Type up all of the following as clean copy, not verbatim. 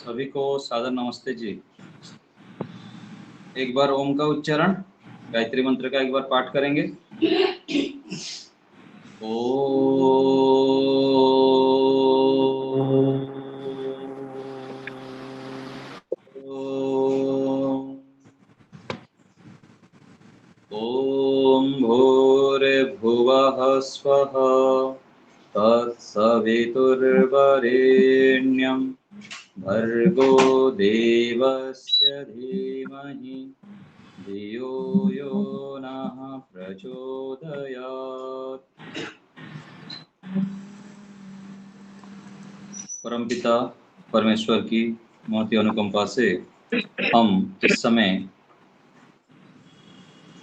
सभी को सादर नमस्ते जी। एक बार ओम का उच्चारण, गायत्री मंत्र का एक बार पाठ करेंगे। ओम भूर्भुवः स्वः तत्सवितुर्वरेण्यं भर्गो देवस्य धीमहि धियो यो नः प्रचोदयात्। परमपिता परमेश्वर की महती अनुकंपा से हम इस समय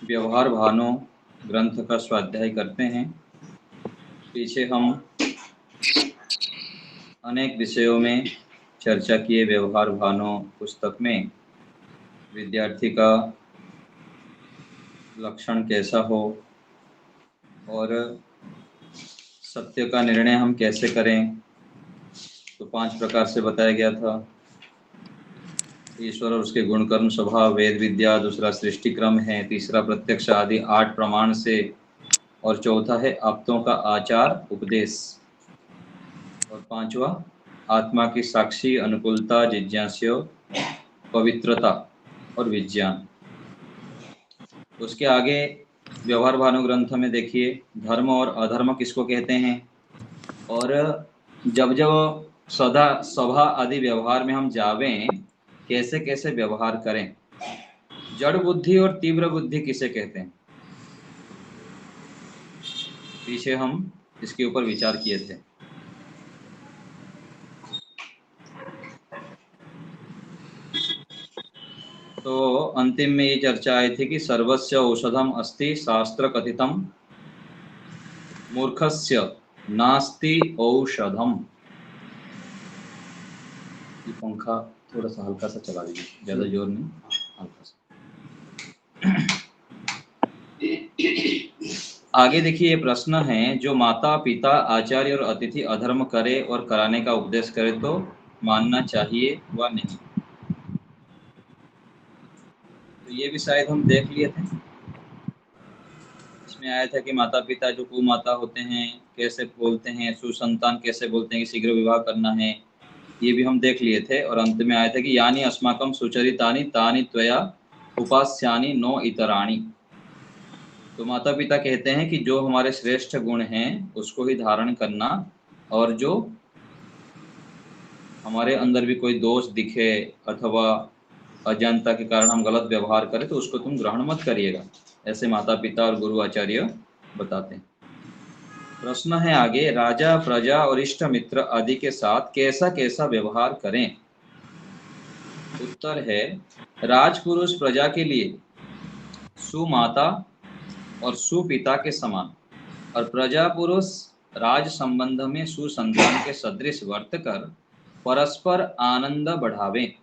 व्यवहार भानु ग्रंथ का स्वाध्याय करते हैं। पीछे हम अनेक विषयों में चर्चा किए। व्यवहार भानु पुस्तक में विद्यार्थी का लक्षण कैसा हो और सत्य का निर्णय हम कैसे करें, तो 5 प्रकार से बताया गया था। ईश्वर और उसके गुण कर्म स्वभाव, वेद विद्या, दूसरा सृष्टि क्रम है, तीसरा प्रत्यक्ष आदि 8 प्रमाण से, और चौथा है आप्तों का आचार उपदेश, और 5वां आत्मा की साक्षी अनुकूलता, जिज्ञास्य, पवित्रता और विज्ञान। उसके आगे व्यवहार भानु ग्रंथ में देखिए धर्म और अधर्म किसको कहते हैं, और जब जब सभा आदि व्यवहार में हम जावें कैसे कैसे व्यवहार करें। जड़ बुद्धि और तीव्र बुद्धि किसे कहते हैं, पीछे हम इसके ऊपर विचार किए थे। तो अंतिम में ये चर्चा आई थी कि सर्वस्य औषधम अस्ति शास्त्र कथितम मूर्खस्य नास्ति औषधम। ये पंखा थोड़ा सा हल्का सा चला दीजिए, ज्यादा जोर नहीं, हल्का सा। आगे देखिए ये प्रश्न है, जो माता पिता आचार्य और अतिथि अधर्म करे और कराने का उपदेश करे तो मानना चाहिए व नहीं। तो ये भी शायद हम देख लिए थे। इसमें आया था कि माता पिता जो कुमाता होते हैं कैसे बोलते हैं, सुसंतान कैसे बोलते हैं कि शीघ्र विवाह करना है, ये भी हम देख लिए थे। और अंत में आया था कि यानी अस्माकं सुचरितानि तानि त्वया उपास्यानि नो इतराणि। तो माता पिता कहते हैं कि जो हमारे श्रेष्ठ गुण हैं उसको ही धारण करना, और जो हमारे अंदर भी कोई दोष दिखे अथवा अज्ञानता के कारण हम गलत व्यवहार करें तो उसको तुम ग्रहण मत करिएगा, ऐसे माता पिता और गुरु आचार्य बताते हैं। प्रश्न है आगे, राजा प्रजा और इष्ट मित्र आदि के साथ कैसा कैसा व्यवहार करें। उत्तर है, राजपुरुष प्रजा के लिए सुमाता और सुपिता के समान, और प्रजा पुरुष राज संबंध में सुसंतान के सदृश वर्त कर परस्पर आनंद बढ़ावें।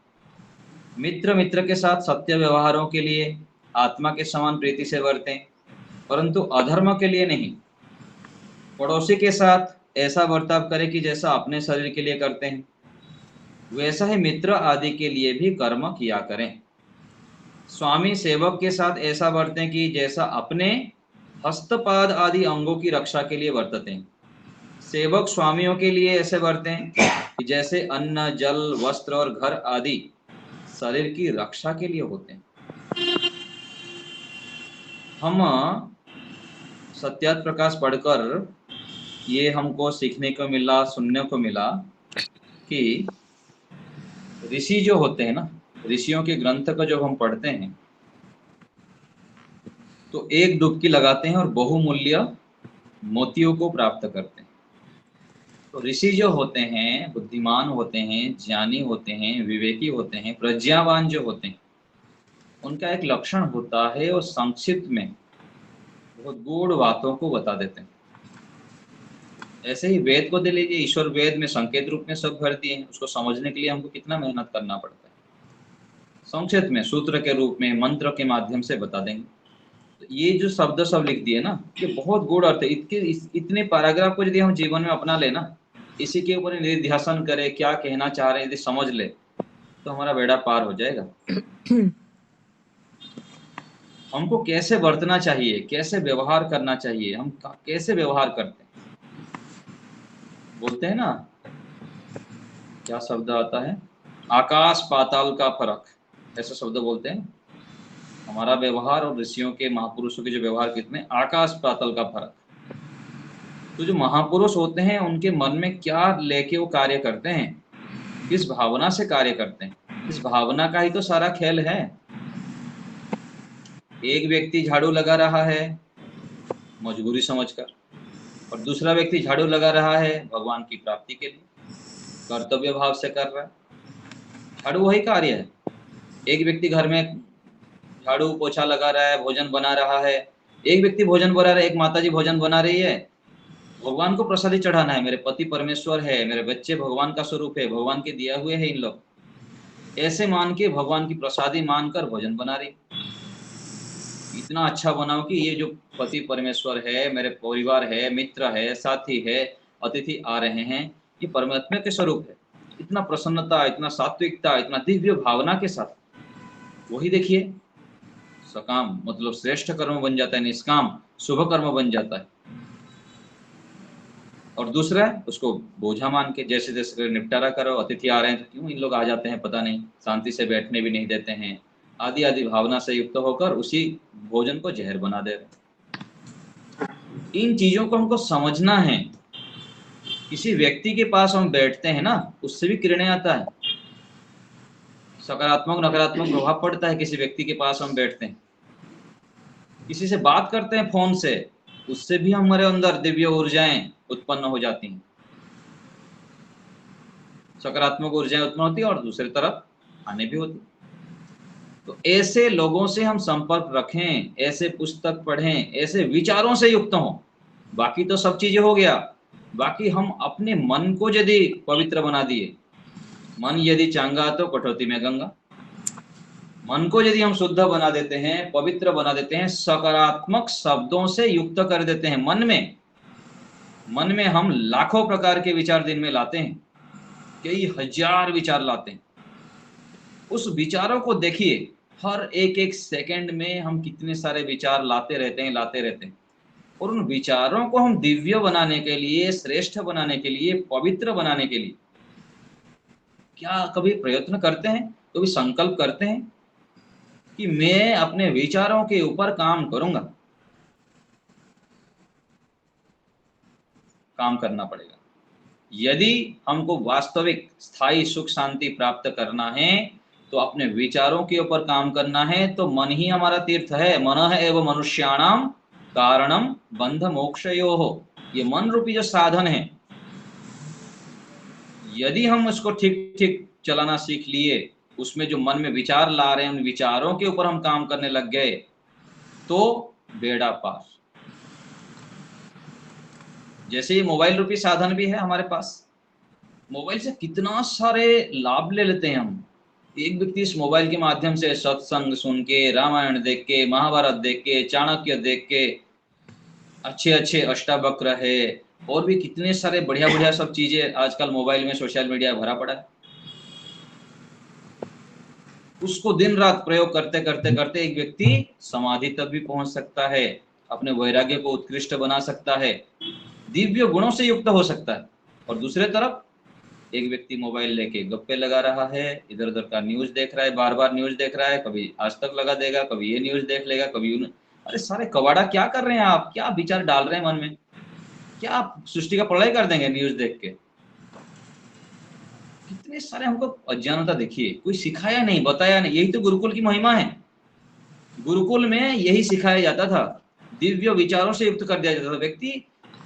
मित्र मित्र के साथ सत्य व्यवहारों के लिए आत्मा के समान प्रीति से वर्तें, परंतु अधर्म के लिए नहीं। पड़ोसी के साथ ऐसा बर्ताव करें कि जैसा अपने शरीर के लिए करते हैं, वैसा ही मित्र आदि के लिए भी कर्म किया करें। स्वामी सेवक के साथ ऐसा बरतें कि जैसा अपने हस्तपाद आदि अंगों की रक्षा के लिए बरतते हैं। सेवक स्वामियों के लिए ऐसे बरतें कि जैसे अन्न, जल, वस्त्र और घर आदि शरीर की रक्षा के लिए होते हैं। हम सत्यार्थ प्रकाश पढ़कर ये हमको सीखने को मिला, सुनने को मिला कि ऋषि जो होते हैं ना, ऋषियों के ग्रंथ को जब हम पढ़ते हैं तो एक डुबकी लगाते हैं और बहुमूल्य मोतियों को प्राप्त करते हैं। तो ऋषि जो होते हैं बुद्धिमान होते हैं, ज्ञानी होते हैं, विवेकी होते हैं, प्रज्ञावान जो होते हैं, उनका एक लक्षण होता है और संक्षिप्त में बहुत गूढ़ बातों को बता देते हैं। ऐसे ही वेद को दे लीजिए, ईश्वर वेद में संकेत रूप में सब भर दिए हैं, उसको समझने के लिए हमको कितना मेहनत करना पड़ता है। संक्षिप्त में सूत्र के रूप में मंत्र के माध्यम से बता देंगे। तो ये जो शब्द सब लिख दिए ना, ये बहुत गूढ़ अर्थ है। इतने पैराग्राफ को यदि हम जीवन में अपना लेना, इसी के ऊपर निधिध्यासन करें, क्या कहना चाह रहे हैं यदि समझ ले, तो हमारा बेड़ा पार हो जाएगा। हमको कैसे बरतना चाहिए, कैसे व्यवहार करना चाहिए, हम कैसे व्यवहार करते हैं। बोलते हैं ना, क्या शब्द आता है, आकाश पाताल का फर्क, ऐसा शब्द बोलते हैं। हमारा व्यवहार और ऋषियों के, महापुरुषों के जो व्यवहार, कितने आकाश पाताल का फर्क। तो जो महापुरुष होते हैं उनके मन में क्या लेके वो कार्य करते हैं, किस भावना से कार्य करते हैं, इस भावना का ही तो सारा खेल है। एक व्यक्ति झाड़ू लगा रहा है मजबूरी समझकर, और दूसरा व्यक्ति झाड़ू लगा रहा है भगवान की प्राप्ति के लिए, कर्तव्य भाव से कर रहा है। झाड़ू वही कार्य है। एक व्यक्ति घर में झाड़ू पोछा लगा रहा है, भोजन बना रहा है, एक व्यक्ति भोजन बना रहा है, एक माताजी भोजन बना रही है। भगवान को प्रसादी चढ़ाना है, मेरे पति परमेश्वर है, मेरे बच्चे भगवान का स्वरूप है, भगवान के दिया हुए है इन लोग, ऐसे मान के भगवान की प्रसादी मानकर भोजन बना रही। इतना अच्छा बनाओ कि ये जो पति परमेश्वर है, मेरे परिवार है, मित्र है, साथी है, अतिथि आ रहे हैं, ये परमात्मा के स्वरूप है। इतना प्रसन्नता, इतना सात्विकता, इतना दिव्य भावना के साथ, वही देखिए सकाम मतलब श्रेष्ठ कर्म बन जाता है, निष्काम शुभ कर्म बन जाता है। और दूसरा उसको बोझा मान के जैसे जैसे निपटारा करो, अतिथि आ रहे हैं तो क्यों इन लोग आ जाते हैं पता नहीं, शांति से बैठने भी नहीं देते हैं, आदि आदि भावना से युक्त होकर उसी भोजन को जहर बना दे रहे। इन चीजों को हमको समझना है। किसी व्यक्ति के पास हम बैठते हैं ना, उससे भी किरणें आता है, सकारात्मक नकारात्मक प्रभाव पड़ता है। किसी व्यक्ति के पास हम बैठते हैं, किसी से बात करते हैं फोन से, उससे भी हमारे अंदर दिव्य ऊर्जाएं उत्पन्न हो जाती हैं, सकारात्मक ऊर्जाएं उत्पन्न होती है और दूसरी तरफ हानि भी होती। तो ऐसे लोगों से हम संपर्क रखें, ऐसे पुस्तक पढ़ें, ऐसे विचारों से युक्त हों। बाकी तो सब चीजें हो गया, बाकी हम अपने मन को यदि पवित्र बना दिए, मन यदि चांगा तो कटौती में गंगा, मन को यदि हम शुद्ध बना देते हैं, पवित्र बना देते हैं, सकारात्मक शब्दों से युक्त कर देते हैं मन में हम लाखों प्रकार के विचार दिन में लाते हैं, कई हजार विचार लाते हैं। उस विचारों को देखिए, हर एक एक सेकंड में हम कितने सारे विचार लाते रहते हैं। और उन विचारों को हम दिव्य बनाने के लिए, श्रेष्ठ बनाने के लिए, पवित्र बनाने के लिए क्या कभी प्रयत्न करते हैं, कभी संकल्प करते हैं कि मैं अपने विचारों के ऊपर काम करूंगा? काम करना पड़ेगा। यदि हमको वास्तविक स्थायी सुख शांति प्राप्त करना है तो अपने विचारों के ऊपर काम करना है। तो मन ही हमारा तीर्थ है। मनः एव मनुष्याणाम कारणम बंध मोक्षयोः। ये मन रूपी जो साधन है, यदि हम उसको ठीक ठीक चलाना सीख लिए, उसमें जो मन में विचार ला रहे हैं उन विचारों के ऊपर हम काम करने लग गए तो बेड़ा पार। जैसे ये मोबाइल रूपी साधन भी है हमारे पास, मोबाइल से कितना सारे लाभ ले लेते हैं हम। एक व्यक्ति इस मोबाइल के माध्यम से सत्संग सुन के, रामायण देख के, महाभारत देख के, चाणक्य देख के, अच्छे अच्छे अष्टावक्र है और भी कितने सारे बढ़िया बढ़िया सब चीजें आजकल मोबाइल में सोशल मीडिया भरा पड़ा है। उसको दिन रात प्रयोग करते करते करते एक व्यक्ति समाधि तक भी पहुंच सकता है, अपने वैराग्य को उत्कृष्ट बना सकता है, दिव्य गुणों से युक्त हो सकता है। और दूसरे तरफ एक व्यक्ति मोबाइल लेके गप्पे लगा रहा है, इधर उधर का न्यूज देख रहा है, बार बार न्यूज देख रहा है, कभी आज तक लगा देगा, कभी ये न्यूज देख लेगा, कभी अरे सारे कवाड़ा क्या कर रहे हैं आप, क्या विचार डाल रहे हैं मन में, क्या आप सृष्टि का प्रलय कर देंगे न्यूज देख के? कितने सारे हमको अज्ञानता। देखिए, कोई सिखाया नहीं, बताया नहीं। यही तो गुरुकुल की महिमा है। गुरुकुल में यही सिखाया जाता था, दिव्य विचारों से युक्त कर दिया जाता था। व्यक्ति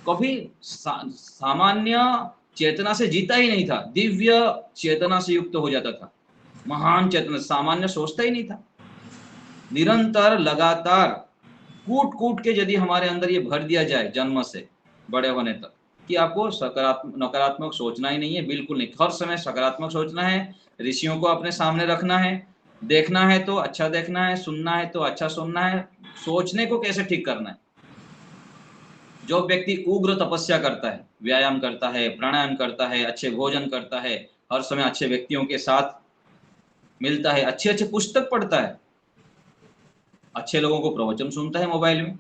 कभी सामान्य चेतना से जीता ही नहीं था, दिव्य चेतना से युक्त हो जाता था, महान चेतना। सामान्य सोचता ही नहीं था। निरंतर लगातार कूट कूट के यदि हमारे अंदर ये भर दिया जाए जन्म से बड़े होने तक कि आपको सकारात्मक नकारात्मक सोचना ही नहीं है, बिल्कुल नहीं, हर समय सकारात्मक सोचना है, ऋषियों को अपने सामने रखना है, देखना है तो अच्छा देखना है, सुनना है तो अच्छा सुनना है, सोचने को कैसे ठीक करना है। जो व्यक्ति उग्र तपस्या करता है, व्यायाम करता है, प्राणायाम करता है, अच्छे भोजन करता है, हर समय अच्छे व्यक्तियों के साथ मिलता है, अच्छे अच्छे पुस्तक पढ़ता है, अच्छे लोगों को प्रवचन सुनता है मोबाइल में,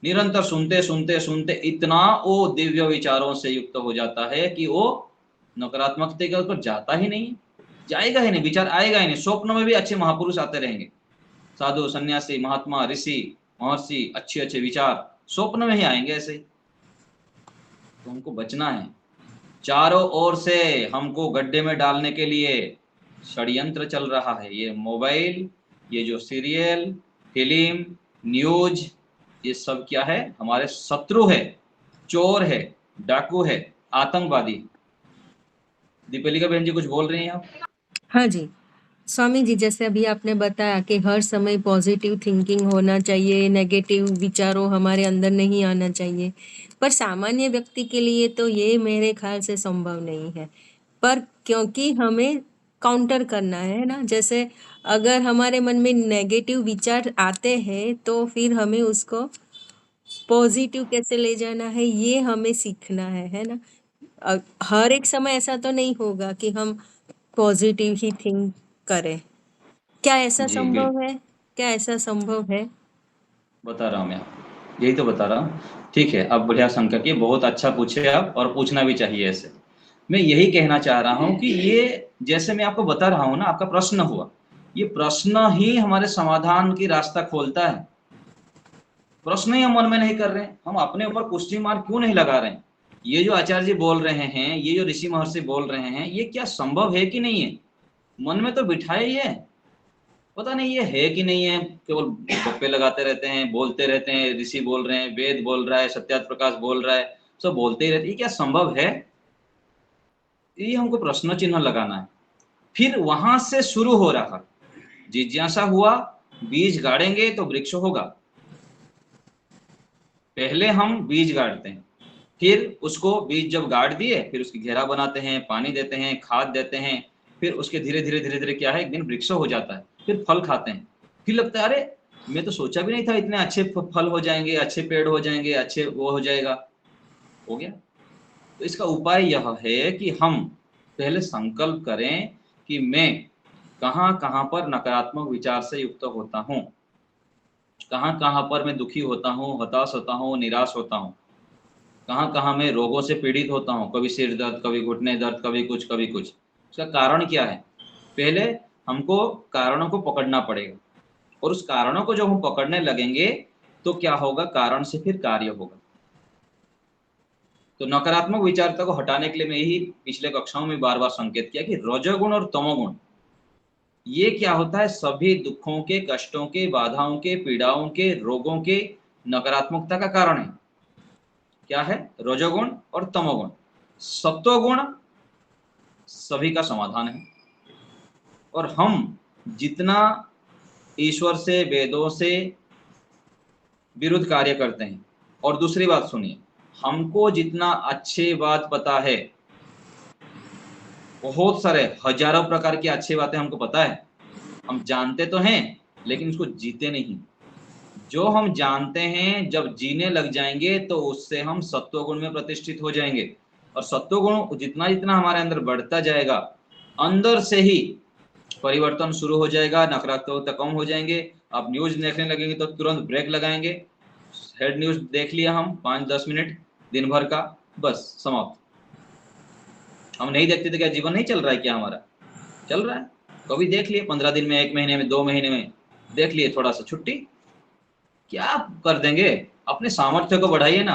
निरंतर सुनते सुनते सुनते इतना वो दिव्य विचारों से युक्त हो जाता है कि वो नकारात्मकता के ऊपर जाता ही नहीं, जाएगा ही नहीं, विचार आएगा ही नहीं। स्वप्न में भी अच्छे महापुरुष आते रहेंगे, साधु सन्यासी महात्मा ऋषि महर्षि, अच्छे अच्छे विचार स्वप्न में ही आएंगे ऐसे ही। तो हमको बचना है। चारों ओर से हमको गड्ढे में डालने के लिए षड्यंत्र चल रहा है। ये मोबाइल, ये जो सीरियल, फिल्म, न्यूज, ये सब क्या है? हमारे शत्रु है, चोर है, डाकू है, आतंकवादी। दीपिका बहन जी कुछ बोल रही हैं आप? हाँ जी, स्वामी जी, जैसे अभी आपने बताया कि हर समय पॉजिटिव थिंकिंग होना चाहिए, नेगेटिव विचारों हमारे अंदर नहीं आना चाहिए, पर सामान्य व्यक्ति के लिए तो ये मेरे ख्याल से संभव नहीं है। पर क्योंकि हमें काउंटर करना है ना, जैसे अगर हमारे मन में नेगेटिव विचार आते हैं तो फिर हमें उसको पॉजिटिव कैसे ले जाना है, ये हमें सीखना है ना। हर एक समय ऐसा तो नहीं होगा कि हम पॉजिटिव ही थिंक करें। क्या ऐसा जी संभव बिल्कुल, है? क्या ऐसा संभव है? बता रहा हूँ मैं आपको, यही तो बता रहा हूँ। ठीक है, अब बढ़िया शंका की, बहुत अच्छा पूछे आप, और पूछना भी चाहिए ऐसे। मैं यही कहना चाह रहा हूँ कि ये जैसे मैं आपको बता रहा हूँ ना, आपका प्रश्न हुआ, ये प्रश्न ही हमारे समाधान की रास्ता खोलता है। प्रश्न ही हम मन में नहीं कर रहे हैं, हम अपने ऊपर क्वेश्चन मार्क क्यों नहीं लगा रहे हैं? ये जो आचार्य जी बोल रहे हैं, ये जो ऋषि महर्षि बोल रहे हैं, ये क्या संभव है कि नहीं है? मन में तो बिठाए ही है, पता नहीं ये है कि नहीं है। केवल गप्पे लगाते रहते हैं, बोलते रहते हैं, ऋषि बोल रहे हैं, वेद बोल रहा है, सत्यार्थ प्रकाश बोल रहा है, सब बोलते ही रहते हैं। ये क्या संभव है? ये हमको प्रश्न चिन्ह लगाना है। फिर वहां से शुरू हो रहा, जिज्ञासा हुआ, बीज गाड़ेंगे तो वृक्ष होगा। पहले हम बीज गाड़ते हैं, फिर उसको बीज जब गाड़ दिए, फिर उसकी घेरा बनाते हैं, पानी देते हैं, खाद देते हैं, फिर उसके धीरे धीरे क्या है, एक दिन वृक्ष हो जाता है, फिर फल खाते हैं। फिर लगता है अरे, मैं तो सोचा भी नहीं था इतने अच्छे फल हो जाएंगे, अच्छे पेड़ हो जाएंगे, अच्छे वो हो जाएगा। हो गया। तो इसका उपाय यह है कि हम पहले संकल्प करें कि मैं कहाँ कहाँ पर नकारात्मक विचार से युक्त होता हूँ, कहाँ कहाँ पर मैं दुखी होता हूँ, हताश होता हूँ, निराश होता हूँ, कहाँ कहाँ मैं रोगों से पीड़ित होता हूँ, कभी सिर दर्द, कभी घुटने दर्द, कभी कुछ कभी कुछ। इसका कारण क्या है? पहले हमको कारणों को पकड़ना पड़ेगा, और उस कारणों को जब हम पकड़ने लगेंगे तो क्या होगा, कारण से फिर कार्य होगा। तो नकारात्मक विचारता को हटाने के लिए मैं यही पिछले कक्षाओं में बार बार संकेत किया कि रजोगुण और तमोगुण, ये क्या होता है, सभी दुखों के, कष्टों के, बाधाओं के, पीड़ाओं के, रोगों के नकारात्मकता का कारण है। क्या है? रजोगुण और तमोगुण। सत्वगुण सभी का समाधान है। और हम जितना ईश्वर से, वेदों से विरुद्ध कार्य करते हैं, और दूसरी बात सुनिए, हमको जितना अच्छे बात पता है, बहुत सारे हजारों प्रकार की अच्छी बातें हमको पता है, हम जानते तो हैं लेकिन उसको जीते नहीं। जो हम जानते हैं जब जीने लग जाएंगे तो उससे हम सत्वगुण में प्रतिष्ठित हो जाएंगे, और सत्वगुण जितना जितना हमारे अंदर बढ़ता जाएगा, अंदर से ही परिवर्तन शुरू हो जाएगा, नकारात्मकता कम हो जाएंगे। आप न्यूज देखने लगेंगे तो तुरंत ब्रेक लगाएंगे, हेड न्यूज देख लिया हम 5-10 मिनट दिन भर का, बस समाप्त। हम नहीं देखते तो क्या जीवन नहीं चल रहा है क्या? हमारा चल रहा है। कभी देख लिए 15 दिन में, 1 महीने में, 2 महीने में देख लिए थोड़ा सा छुट्टी, क्या कर देंगे? अपने सामर्थ्य को बढ़ाइए ना,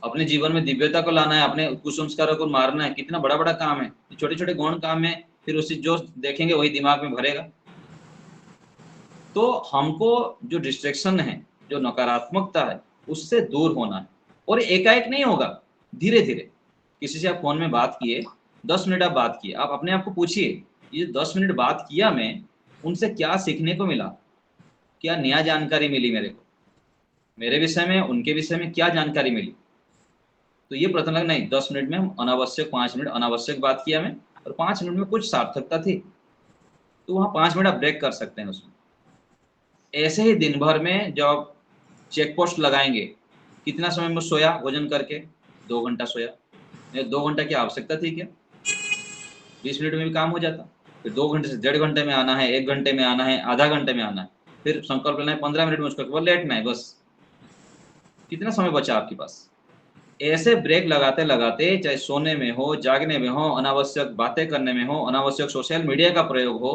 अपने जीवन में दिव्यता को लाना है, अपने कुसंस्कारों को मारना है। कितना बड़ा बड़ा काम है, छोटे छोटे गौण काम में फिर उसी जो देखेंगे वही दिमाग में भरेगा। तो हमको जो डिस्ट्रैक्शन है, जो नकारात्मकता है, उससे दूर होना है। और एकाएक नहीं होगा, धीरे धीरे। किसी से आप फोन में बात किए, 10 मिनट आप बात किए, आप अपने आप को पूछिए, ये 10 मिनट बात किया मैं, उनसे क्या सीखने को मिला, क्या नया जानकारी मिली मेरे को, मेरे विषय में, उनके विषय में क्या जानकारी मिली। तो ये पता लग नहीं, 10 मिनट में हम अनावश्यक, 5 मिनट अनावश्यक बात किया मैं, और 5 मिनट में कुछ सार्थकता थी, तो वहाँ 5 मिनट आप ब्रेक कर सकते हैं उसमें। ऐसे ही दिन भर में जब आप चेक पोस्ट लगाएंगे, कितना समय में सोया भोजन करके, 2 घंटा सोया, 2 घंटा की आवश्यकता थी क्या? 20 मिनट में भी काम हो जाता। फिर 2 घंटे से 1.5 घंटे में आना है, 1 घंटे में आना है, आधा घंटे में आना है, फिर संकल्प लेना है 15 मिनट में उसको केवल लेटना है बस। कितना समय बचा आपके पास? ऐसे ब्रेक लगाते लगाते, चाहे सोने में हो, जागने में हो, अनावश्यक बातें करने में हो, अनावश्यक सोशल मीडिया का प्रयोग हो,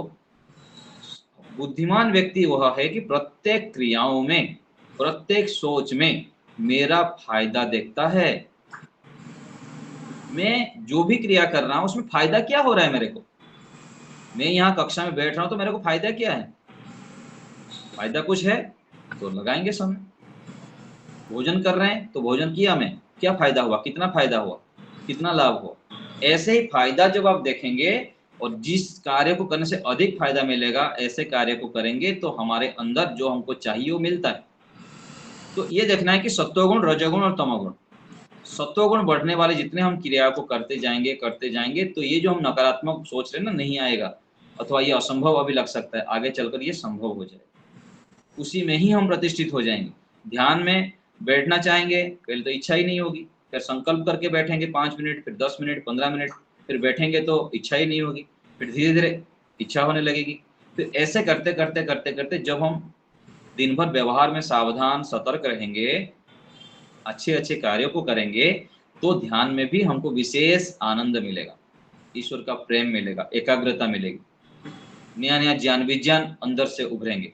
बुद्धिमान व्यक्ति वह है कि प्रत्येक क्रियाओं में, प्रत्येक सोच में मेरा फायदा देखता है। मैं जो भी क्रिया कर रहा हूं उसमें फायदा क्या हो रहा है मेरे को? मैं यहाँ कक्षा में बैठ रहा हूं तो मेरे को फायदा क्या है? फायदा कुछ है तो लगाएंगे समय। भोजन कर रहे हैं तो भोजन किया मैं, क्या फायदा हुआ, कितना फायदा हुआ, कितना लाभ हुआ। ऐसे ही फायदा जब आप देखेंगे और जिस कार्य को करने से अधिक फायदा मिलेगा ऐसे कार्य को करेंगे तो हमारे अंदर जो हमको चाहिए वो मिलता है। तो ये देखना है कि सत्वगुण, रजोगुण और तमोगुण, सत्वगुण बढ़ने वाले जितने हम क्रिया को करते जाएंगे तो ये जो हम नकारात्मक सोच रहे हैं ना, नहीं आएगा, अथवा ये असंभव अभी लग सकता है, आगे चलकर ये संभव हो जाए, उसी में ही हम प्रतिष्ठित हो जाएंगे। ध्यान में बैठना चाहेंगे, पहले तो इच्छा ही नहीं होगी, फिर संकल्प करके बैठेंगे 5 मिनट, फिर 10 मिनट, 15 मिनट, फिर बैठेंगे तो इच्छा ही नहीं होगी, फिर धीरे धीरे इच्छा होने लगेगी। फिर ऐसे करते करते करते करते जब हम दिन भर व्यवहार में सावधान सतर्क रहेंगे, अच्छे अच्छे कार्यों को करेंगे, तो ध्यान में भी हमको विशेष आनंद मिलेगा, ईश्वर का प्रेम मिलेगा, एकाग्रता मिलेगी, नया नया ज्ञान विज्ञान अंदर से उभरेंगे।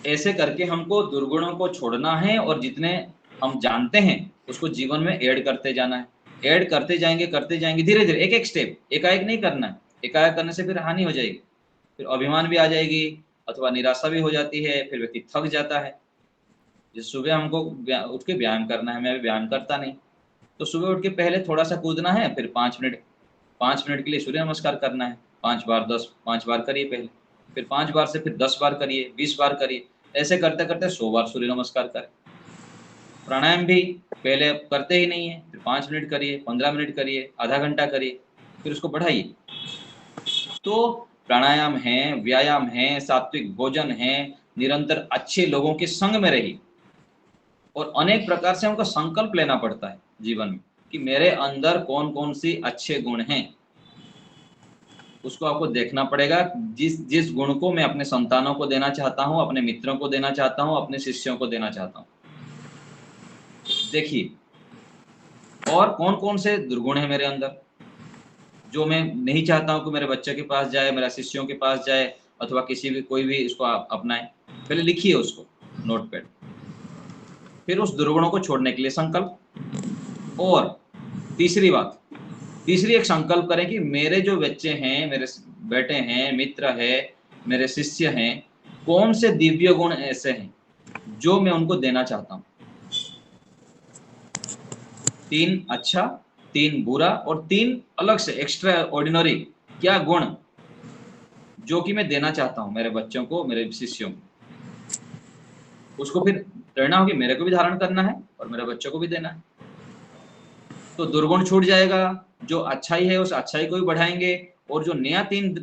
ऐसे करके हमको दुर्गुणों को छोड़ना है और जितने हम जानते हैं उसको जीवन में ऐड करते जाना है। ऐड करते जाएंगे धीरे धीरे, एक एक स्टेप, एकाएक नहीं करना है। एकाएक करने से फिर हानि हो जाएगी, फिर अभिमान भी आ जाएगी, अथवा निराशा भी हो जाती है, फिर व्यक्ति थक जाता है। जैसे सुबह हमको उठ के व्यायाम करना है, मैं भी व्यायाम करता नहीं, तो सुबह उठ के पहले थोड़ा सा कूदना है, फिर 5 मिनट के लिए सूर्य नमस्कार करना है, 5 बार करिए पहले, फिर 5 बार से फिर 10 बार करिए, 20 बार करिए, ऐसे करते करते 100 बार सूर्य नमस्कार करें। प्राणायाम भी पहले करते ही नहीं है, फिर 5 मिनट करिए, 15 मिनट करिए, आधा घंटा करिए, फिर उसको बढ़ाइए। तो प्राणायाम है, व्यायाम है, सात्विक भोजन है, निरंतर अच्छे लोगों के संग में रहिए, और अनेक प्रकार से हमको संकल्प लेना पड़ता है जीवन में कि मेरे अंदर कौन कौन सी अच्छे गुण हैं, उसको आपको देखना पड़ेगा। जिस जिस गुण को मैं अपने संतानों को देना चाहता हूँ, अपने मित्रों को देना चाहता हूँ, अपने शिष्यों को देना चाहता हूँ, देखिए। और कौन कौन से दुर्गुण है मेरे अंदर जो मैं नहीं चाहता हूँ कि मेरे बच्चे के पास जाए, मेरे शिष्यों के पास जाए, अथवा किसी भी कोई भी इसको अपनाए, पहले लिखिए उसको नोटपैड, फिर उस दुर्गुणों को छोड़ने के लिए संकल्प। और तीसरी एक संकल्प करें कि मेरे जो बच्चे हैं, मेरे बेटे हैं, मित्र है, मेरे शिष्य हैं, कौन से दिव्य गुण ऐसे हैं जो मैं उनको देना चाहता हूँ। 3 अच्छा, 3 बुरा और 3 अलग से एक्स्ट्रा ऑर्डिनरी क्या गुण जो कि मैं देना चाहता हूँ मेरे बच्चों को, मेरे शिष्यों को। उसको फिर प्रेरणा होगी, मेरे को भी धारण करना है और मेरे बच्चों को भी देना है। तो दुर्गुण छूट जाएगा, जो अच्छाई है उस अच्छाई को भी बढ़ाएंगे, और जो नया 3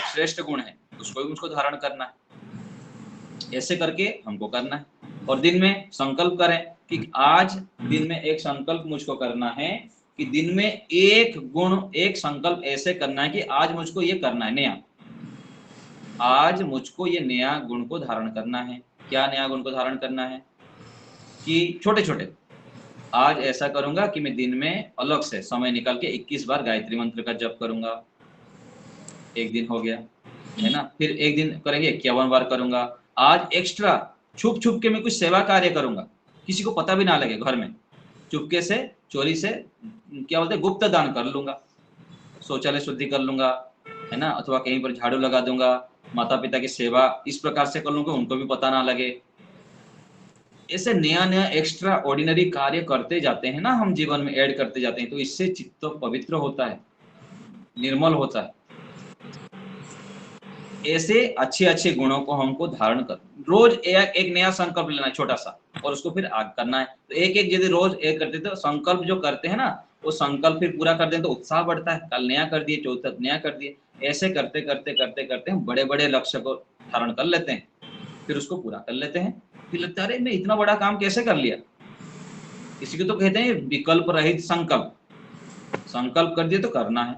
श्रेष्ठ गुण है उसको भी मुझको धारण करना है। ऐसे करके हमको करना है। और दिन में संकल्प करें कि आज दिन में एक संकल्प मुझको करना है कि दिन में एक गुण, एक संकल्प ऐसे करना है कि आज मुझको ये करना है नया, आज मुझको ये नया गुण को धारण करना है। क्या नया गुण को धारण करना है? कि छोटे छोटे, आज ऐसा करूंगा कि मैं दिन में अलग से समय निकाल के 21 बार गायत्री मंत्र का जप करूंगा। एक दिन हो गया है ना, फिर एक दिन करेंगे 51 बार करूंगा। आज एक्स्ट्रा छुप छुप के मैं कुछ सेवा कार्य करूंगा, किसी को पता भी ना लगे, घर में चुपके से, चोरी से, क्या बोलते हैं, गुप्त दान कर लूंगा, शौचालय शुद्धि कर लूंगा, है ना, अथवा कहीं पर झाड़ू लगा दूंगा, माता पिता की सेवा इस प्रकार से कर लूंगा उनको भी पता ना लगे। ऐसे नया नया एक्स्ट्रा ऑर्डिनरी कार्य करते जाते हैं ना, हम जीवन में ऐड करते जाते हैं, तो इससे चित्त पवित्र होता है, निर्मल होता है। ऐसे अच्छे अच्छे गुणों को हमको धारण कर, रोज एक नया संकल्प लेना है छोटा सा, और उसको फिर आग करना है। तो एक एक यदि रोज एक करते तो संकल्प जो करते हैं ना, वो संकल्प फिर पूरा कर दें तो उत्साह बढ़ता है, कल नया कर दिए, चौथा नया कर दिए। ऐसे करते करते करते करते हम बड़े बड़े लक्ष्य को धारण कर लेते हैं, फिर उसको पूरा कर लेते हैं। फिर लगता है अरे मैं इतना बड़ा काम कैसे कर लिया। इसी को तो कहते हैं विकल्प रहित संकल्प। संकल्प कर दिए तो करना है।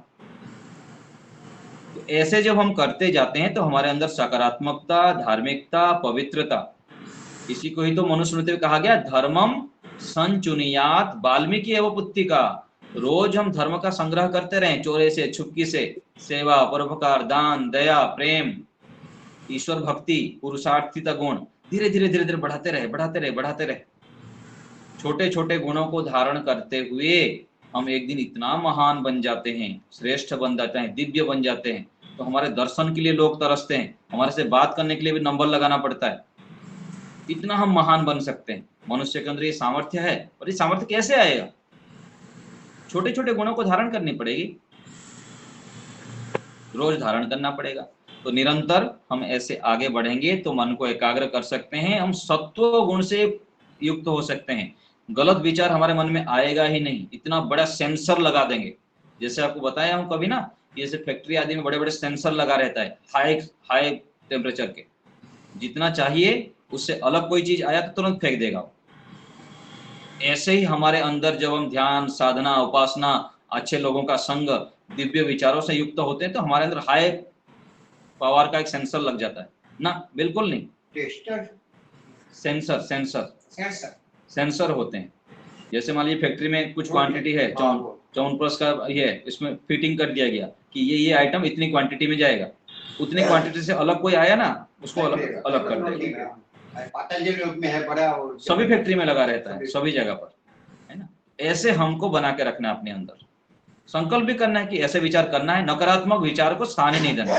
तो ऐसे जब हम करते जाते हैं तो हमारे अंदर सकारात्मकता, धार्मिकता, पवित्रता, इसी को ही तो मनुस्मृति में कहा गया, धर्मम संचुनियात वाल्मीकि एवं पुत्तिका। रोज हम धर्म का संग्रह करते रहें, चोरे से, छुपकी से, सेवा, परोपकार, दान, दया, प्रेम, ईश्वर भक्ति, पुरुषार्थिता गुण, धीरे धीरे धीरे धीरे बढ़ाते रहे, बढ़ाते रहे, बढ़ाते रहे। छोटे छोटे गुणों को धारण करते हुए हम एक दिन इतना महान बन जाते हैं, श्रेष्ठ बन जाते हैं, दिव्य बन जाते हैं। तो हमारे दर्शन के लिए लोग तरसते हैं, हमारे से बात करने के लिए भी नंबर लगाना पड़ता है। इतना हम महान बन सकते हैं। मनुष्य के अंदर ये सामर्थ्य है। और ये सामर्थ्य कैसे आएगा? छोटे छोटे गुणों को धारण करनी पड़ेगी, रोज धारण करना पड़ेगा। तो निरंतर हम ऐसे आगे बढ़ेंगे तो मन को एकाग्र कर सकते हैं, हम सत्व गुण से युक्त हो सकते हैं। गलत विचार हमारे मन में आएगा ही नहीं। इतना बड़ा सेंसर लगा देंगे, जैसे आपको बताया हूं कभी ना, जैसे फैक्ट्री आदि में बड़े बड़े सेंसर लगा रहता है, हाई हाई टेम्परेचर के, जितना चाहिए उससे अलग कोई चीज आया तो तुरंत फेंक देगा। ऐसे ही हमारे अंदर जब हम ध्यान, साधना, उपासना, अच्छे लोगों का संग, दिव्य विचारों से युक्त होते हैं तो हमारे अंदर हाई पावर का एक सेंसर लग जाता है ना। बिल्कुल नहीं, tester, sensor sensor sensor, sensor होते हैं। जैसे मान लीजिए फैक्ट्री में कुछ क्वांटिटी है, 54+ का ये है, इसमें फिटिंग कर दिया गया कि ये आइटम इतनी क्वांटिटी में जाएगा। उतनी क्वांटिटी से अलग कोई आया ना, उसको अलग अलग कर देगा। पतंजलि में है बड़ा, और सभी फैक्ट्री में लगा रहता है, सभी जगह पर, है ना। ऐसे हमको बना के रखना है अपने अंदर। संकल्प भी करना है कि ऐसे विचार करना है, नकारात्मक विचार को स्थान ही नहीं देना।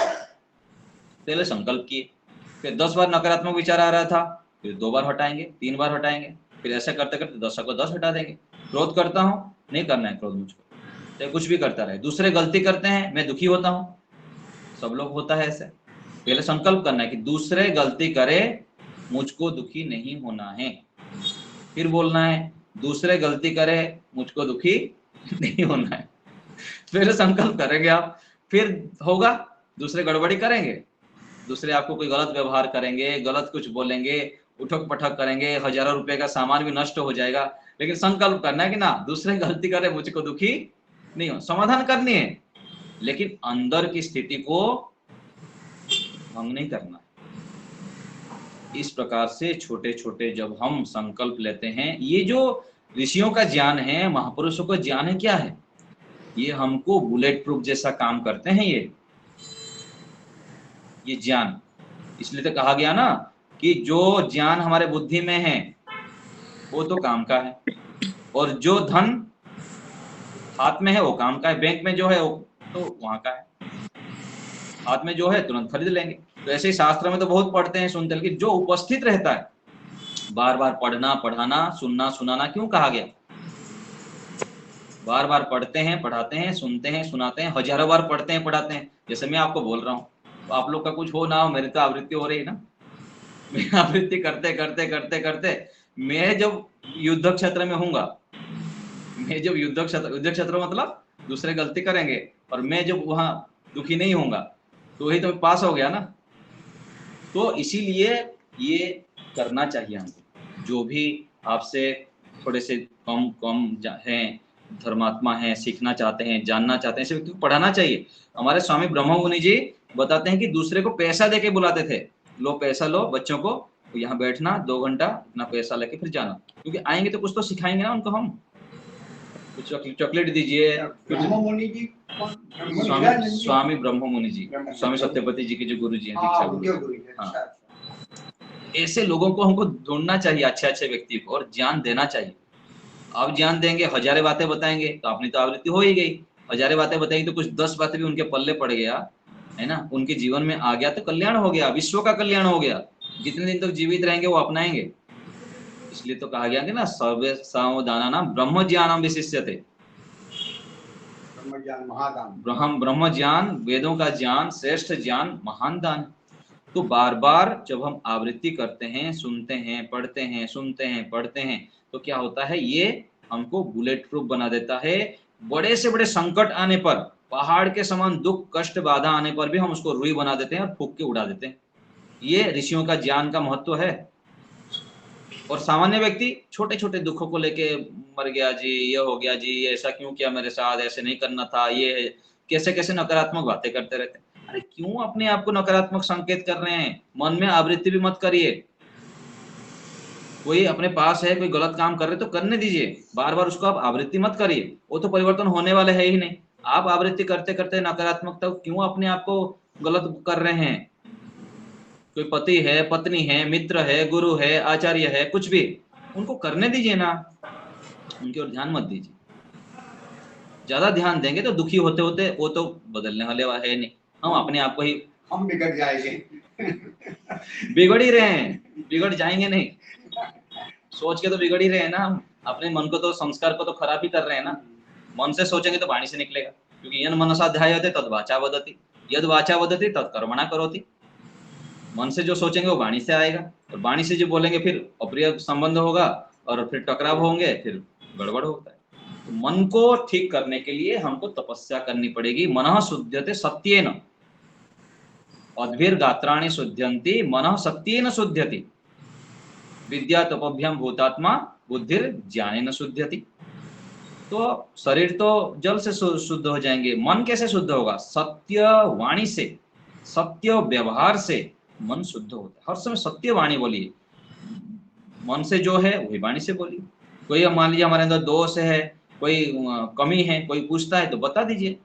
पहले संकल्प किए, फिर 10 बार नकारात्मक विचार आ रहा था, फिर 2 बार हटाएंगे, 3 बार हटाएंगे, फिर ऐसे करते करते 10 को 10 हटा देंगे। क्रोध करता हूँ, नहीं करना है क्रोध मुझको, चाहे कुछ भी करता रहे। दूसरे गलती करते हैं, मैं दुखी होता हूँ, सब लोग होता है ऐसे। पहले संकल्प करना है कि दूसरे गलती करे, मुझको दुखी नहीं होना है। फिर बोलना है दूसरे गलती करे, मुझको दुखी नहीं होना है। फिर संकल्प करेंगे आप, फिर होगा। दूसरे गड़बड़ी करेंगे, दूसरे आपको कोई गलत व्यवहार करेंगे, गलत कुछ बोलेंगे, उठक पटक करेंगे, हजारों रुपए का सामान भी नष्ट हो जाएगा। लेकिन संकल्प करना है कि ना, दूसरे गलती करे, मुझको दुखी नहीं हो। समाधान करनी है, लेकिन अंदर की स्थिति को भंग नहीं करना। इस प्रकार से छोटे छोटे जब हम संकल्प लेते हैं, ये जो ऋषियों का ज्ञान है, महापुरुषों का ज्ञान है, क्या है ये? हमको बुलेट प्रूफ जैसा काम करते हैं ये ज्ञान। इसलिए तो कहा गया ना कि जो ज्ञान हमारे बुद्धि में है वो तो काम का है, और जो धन हाथ में है वो काम का है। बैंक में जो है वो तो वहां का है, हाथ में जो है तुरंत खरीद लेंगे। तो ऐसे ही शास्त्र में तो बहुत पढ़ते हैं, सुनते हैं, कि जो उपस्थित रहता है, बार बार पढ़ना, पढ़ाना, सुनना, सुनाना क्यों कहा गया? बार बार पढ़ते हैं, पढ़ाते हैं, सुनते हैं, सुनाते हैं, हजारों बार पढ़ते हैं, पढ़ाते हैं। जैसे मैं आपको बोल रहा हूँ, तो आप लोग का कुछ हो ना हो, मेरी तो आवृत्ति हो रही है ना। मैं आवृत्ति करते करते करते करते मैं जब युद्ध क्षेत्र में हूँगा, मैं जब युद्ध क्षेत्र मतलब दूसरे गलती करेंगे और मैं जब वहां दुखी नहीं होऊंगा, तो वही तो पास हो गया ना। तो इसीलिए ये करना चाहिए हमको। जो भी आपसे थोड़े से कम हैं, धर्मात्मा हैं, सीखना चाहते हैं, जानना चाहते हैं, ऐसे व्यक्ति को पढ़ाना चाहिए। हमारे स्वामी ब्रह्म मुनि जी बताते हैं कि दूसरे को पैसा देके बुलाते थे, लो पैसा लो, बच्चों को यहाँ बैठना 2 घंटा, इतना पैसा लेके फिर जाना, क्योंकि आएंगे तो कुछ तो सिखाएंगे ना उनको। हम कुछ चॉकलेट दीजिए। ब्रह्ममुनि जी कौन? स्वामी ब्रह्म मुनि जी, स्वामी सत्यपति जी के जो गुरु जी हैं, दीक्षा गुरु। हाँ, ऐसे लोगों को हमको ढूंढना चाहिए, अच्छे अच्छे व्यक्ति को, और ज्ञान देना चाहिए। आप ज्ञान देंगे, हजारे बातें बताएंगे, तो अपनी तो आवृत्ति हो ही गई। हजारे बातें बताएंगे तो कुछ 10 बातें भी उनके पल्ले पड़ गया, है ना, उनके जीवन में आ गया, तो कल्याण हो गया, विश्व का कल्याण हो गया। जितने दिन तक जीवित रहेंगे वो अपनाएंगे। इसलिए तो कहा गया कि ना, सर्वे सावधानानाम ब्रह्म ज्ञानम विशिष्यते। ब्रह्म ज्ञान, वेदों का ज्ञान, श्रेष्ठ ज्ञान, महान दान। तो बार बार जब हम आवृत्ति करते हैं, सुनते हैं, पढ़ते हैं, सुनते हैं, पढ़ते हैं, तो क्या होता है, ये हमको बुलेट प्रूफ बना देता है। बड़े से बड़े संकट आने पर, पहाड़ के समान दुख, कष्ट, बाधा आने पर भी हम उसको रुई बना देते हैं और फूंक के उड़ा देते हैं। ये ऋषियों का ज्ञान का महत्व है। और सामान्य व्यक्ति छोटे छोटे दुखों को लेके, मर गया जी, ये हो गया जी, ऐसा क्यों किया मेरे साथ, ऐसे नहीं करना था, ये कैसे कैसे नकारात्मक बातें करते रहते हैं। अरे क्यों अपने आप को नकारात्मक संकेत कर रहे हैं? मन में आवृत्ति भी मत करिए। कोई अपने पास है, कोई गलत काम कर रहे तो करने दीजिए, बार बार उसको आप आवृत्ति मत करिए, वो तो परिवर्तन होने वाले है ही नहीं। आप आवृत्ति करते करते नकारात्मकता क्यों अपने आप को गलत कर रहे हैं? कोई पति है, पत्नी है, मित्र है, गुरु है, आचार्य है, कुछ भी, उनको करने दीजिए ना, उनकी ओर ध्यान मत दीजिए। ज्यादा ध्यान देंगे तो दुखी होते होते वो तो बदलने वाले है नहीं, हम अपने आप को ही हम बिगड़ जाएंगे। बिगड़ ही रहे हैं, बिगड़ जाएंगे नहीं, सोच के तो बिगड़ ही रहे हैं ना। हम अपने मन को तो, संस्कार को तो खराब ही कर रहे हैं ना। मन से सोचेंगे तो वाणी से निकलेगा, क्योंकि यन मनसा ध्यायते तद वाचा वदति, यद वाचा वदति तद कर्मणा करोति। मन से जो सोचेंगे वो वाणी से आएगा, और वाणी से जो बोलेंगे फिर अप्रिय संबंध होगा, और फिर टकराव होंगे, फिर गड़बड़ होता है। तो मन को ठीक करने के लिए हमको तपस्या करनी पड़ेगी। मनः शुद्ध्यते सत्येन, अद्भिर गात्राणि शुद्ध्यन्ति, मनः सत्येन शुद्ध्यति, विद्या तपोभ्याम भूतात्मा बुद्धिर ज्ञानेन शुद्ध्यति। तो शरीर तो जल से शुद्ध हो जाएंगे, मन कैसे शुद्ध होगा? सत्य वाणी से, सत्य व्यवहार से मन शुद्ध होता है। हर समय सत्य वाणी बोलिए, मन से जो है वही वाणी से बोलिए। कोई मान लीजिए हमारे अंदर दोष है, कोई कमी है, कोई पूछता है तो बता दीजिए,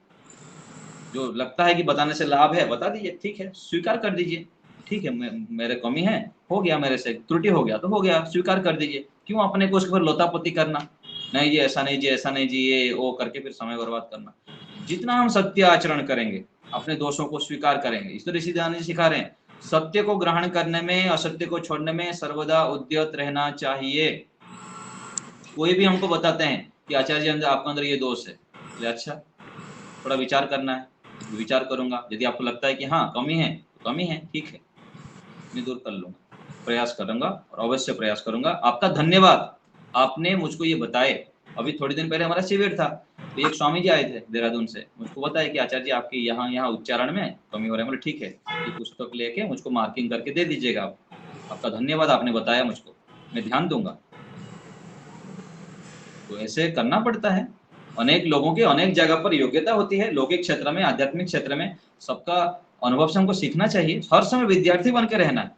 जो लगता है कि बताने से लाभ है बता दीजिए, ठीक है, स्वीकार कर दीजिए, ठीक है मेरे कमी है, हो गया, मेरे से त्रुटि हो गया तो हो गया, स्वीकार कर दीजिए। क्यों अपने को उसके ऊपर लोतापोती करना, नहीं जी ऐसा नहीं जी, ऐसा नहीं जी, ये वो करके फिर समय बर्बाद करना। जितना हम सत्य आचरण करेंगे, अपने दोषों को स्वीकार करेंगे, इस तो ऋषि जी सिखा रहे हैं, सत्य को ग्रहण करने में, असत्य को छोड़ने में सर्वदा उद्यत रहना चाहिए। कोई भी हमको बताते हैं कि आचार्य जी आपके अंदर ये दोष है, तो अच्छा थोड़ा विचार करना है, विचार करूंगा, यदि आपको लगता है कि हाँ कमी है तो कमी है, ठीक है, मैं दूर कर लूंगा, प्रयास करूंगा और अवश्य प्रयास करूंगा। आपका धन्यवाद, आपने मुझको ये बताए। अभी थोड़ी दिन पहले हमारा शिविर था, तो एक स्वामी जी आए थे देहरादून से, मुझको बताया कि आचार्य जी आपकी यहाँ उच्चारण में कमी हो रहा है। बोले ठीक है, ये पुस्तक लेके मुझको मार्किंग करके दे दीजिएगा आप। आपका धन्यवाद, आपने बताया मुझको, मैं ध्यान दूंगा। तो ऐसे करना पड़ता है। अनेक लोगों की अनेक जगह पर योग्यता होती है, लौकिक क्षेत्र में, आध्यात्मिक क्षेत्र में, सबका अनुभव से हमको सीखना चाहिए। हर समय विद्यार्थी बन के रहना है,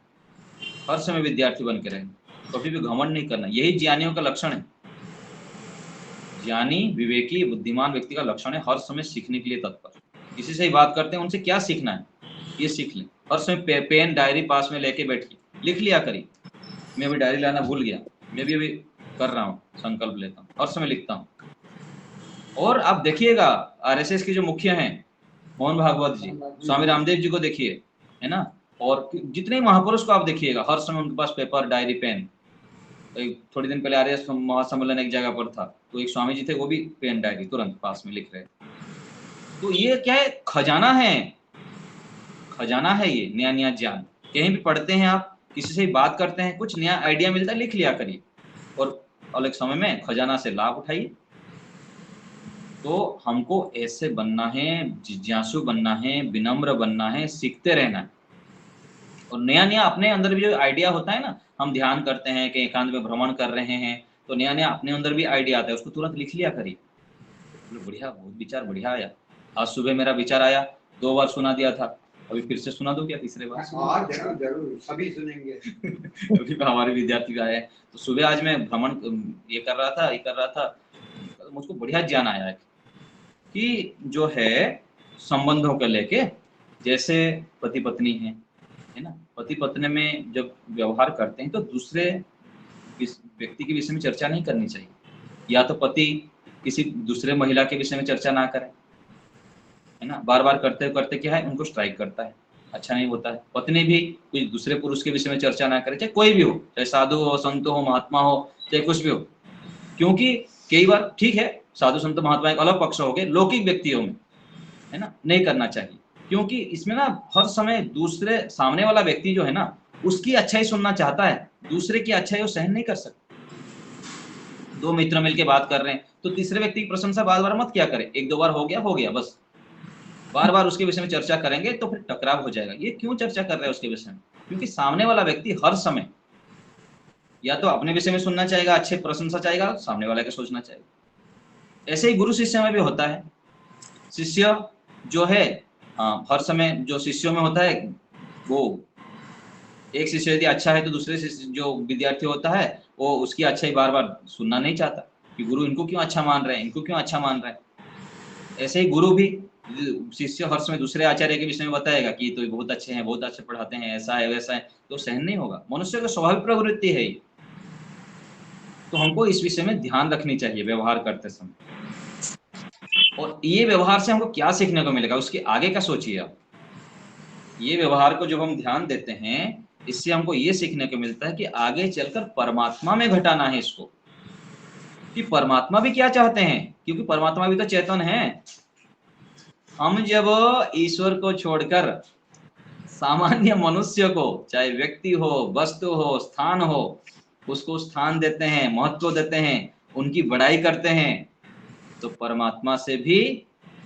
हर समय विद्यार्थी बन के रहना, कभी भी घमंड नहीं करना। यही ज्ञानियों का लक्षण है। ज्ञानी, विवेकी, बुद्धिमान व्यक्ति का लक्षण है हर समय सीखने के लिए तत्पर। किसी से ही बात करते हैं, उनसे क्या सीखना है ये सीख लें। हर समय पेन डायरी पास में लेके बैठिए, लिख लिया करिए। मैं अभी डायरी लाना भूल गया, मैं भी अभी कर रहा हूँ, संकल्प लेता हूँ, हर समय लिखता हूँ। और आप देखिएगा आरएसएस के जो मुख्य हैं, मोहन भागवत जी, स्वामी रामदेव जी को देखिए, है ना, और जितने महापुरुष को आप देखिएगा, हर समय उनके पास पेपर, डायरी, पेन। थोड़ी दिन पहले आर्यस महासम्मेलन एक जगह पर था, तो एक स्वामी जी थे, वो भी पेन डायरी तुरंत पास में लिख रहे। तो ये क्या है? खजाना है, खजाना है ये नया नया ज्ञान। कहीं भी पढ़ते हैं आप, किसी से बात करते हैं, कुछ नया आइडिया मिलता है, लिख लिया करिए और अलग समय में खजाना से लाभ उठाइए। तो हमको ऐसे बनना है, जिज्ञासु बनना है, विनम्र बनना है, सीखते रहना है। और नया नया अपने अंदर भी जो आइडिया होता है ना, हम ध्यान करते हैं कि एकांत में भ्रमण कर रहे हैं, तो नया नया अपने अंदर भी आइडिया आता है, उसको तुरंत लिख लिया करिए। बढ़िया, बहुत विचार बढ़िया आया। आज सुबह मेरा विचार आया, 2 बार सुना दिया था, अभी फिर से सुना दो क्या, तीसरे बार? हाँ जरूर जरूर, सभी सुनेंगे। अभी हमारे विद्यार्थी आए हैं, तो सुबह आज मैं भ्रमण ये कर रहा था, तो मुझको बढ़िया ज्ञान आया है कि जो है संबंधों को लेके, जैसे पति पत्नी है ना, पति पत्नी में जब व्यवहार करते हैं तो दूसरे व्यक्ति के विषय में चर्चा नहीं करनी चाहिए, या तो पति किसी दूसरे महिला के विषय में चर्चा ना करे, है ना। बार बार करते करते क्या है, उनको स्ट्राइक करता है, अच्छा नहीं होता है। पत्नी भी कोई दूसरे पुरुष के विषय में चर्चा ना करे, चाहे कोई भी हो, चाहे साधु हो, संत हो, महात्मा हो, चाहे कुछ भी हो। क्योंकि कई बार ठीक है, साधु संत महात्मा एक अलग पक्ष हो गए, लौकिक व्यक्तियों में, है ना, नहीं करना चाहिए। क्योंकि इसमें ना हर समय दूसरे, सामने वाला व्यक्ति जो है ना, उसकी अच्छाई सुनना चाहता है, दूसरे की अच्छाई वो सहन नहीं कर सकता। 2 मित्र मिलके बात कर रहे हैं, तो तीसरे व्यक्ति की प्रशंसा बार बार मत किया करें, 1-2 बार हो गया बस। बार बार उसके विषय में चर्चा करेंगे तो फिर टकराव हो जाएगा। ये क्यों चर्चा कर रहे हैं उसके विषय में? क्योंकि सामने वाला व्यक्ति हर समय या तो अपने विषय में सुनना चाहेगा, अच्छे प्रशंसा चाहेगा, सामने वाला का सोचना चाहेगा। ऐसे ही गुरु शिष्य में भी होता है। शिष्य जो है हर समय जो शिष्यों में होता है, वो एक शिष्य यदि अच्छा है तो दूसरे शिष्य जो विद्यार्थी होता है वो उसकी अच्छाई बार बार सुनना नहीं चाहता कि गुरु इनको क्यों अच्छा मान रहे हैं, इनको क्यों अच्छा मान रहे हैं। ऐसे ही गुरु भी शिष्य हर समय दूसरे आचार्य के विषय में बताएगा कि तो बहुत अच्छे हैं, बहुत अच्छे पढ़ाते हैं, ऐसा है वैसा है, तो सहन नहीं होगा। मनुष्य का स्वाभाविक प्रवृत्ति है ये। तो हमको इस विषय में ध्यान रखनी चाहिए व्यवहार करते समय। और ये व्यवहार से हमको क्या सीखने को मिलेगा उसके आगे का सोचिए आप। ये व्यवहार को जब हम ध्यान देते हैं, इससे हमको ये सीखने को मिलता है कि आगे चलकर परमात्मा में घटाना है इसको, कि परमात्मा भी क्या चाहते हैं, क्योंकि परमात्मा भी तो चेतन है। हम जब ईश्वर को छोड़कर सामान्य मनुष्य को, चाहे व्यक्ति हो, वस्तु हो, स्थान हो, उसको स्थान देते हैं, महत्व देते हैं, उनकी बड़ाई करते हैं, तो परमात्मा से भी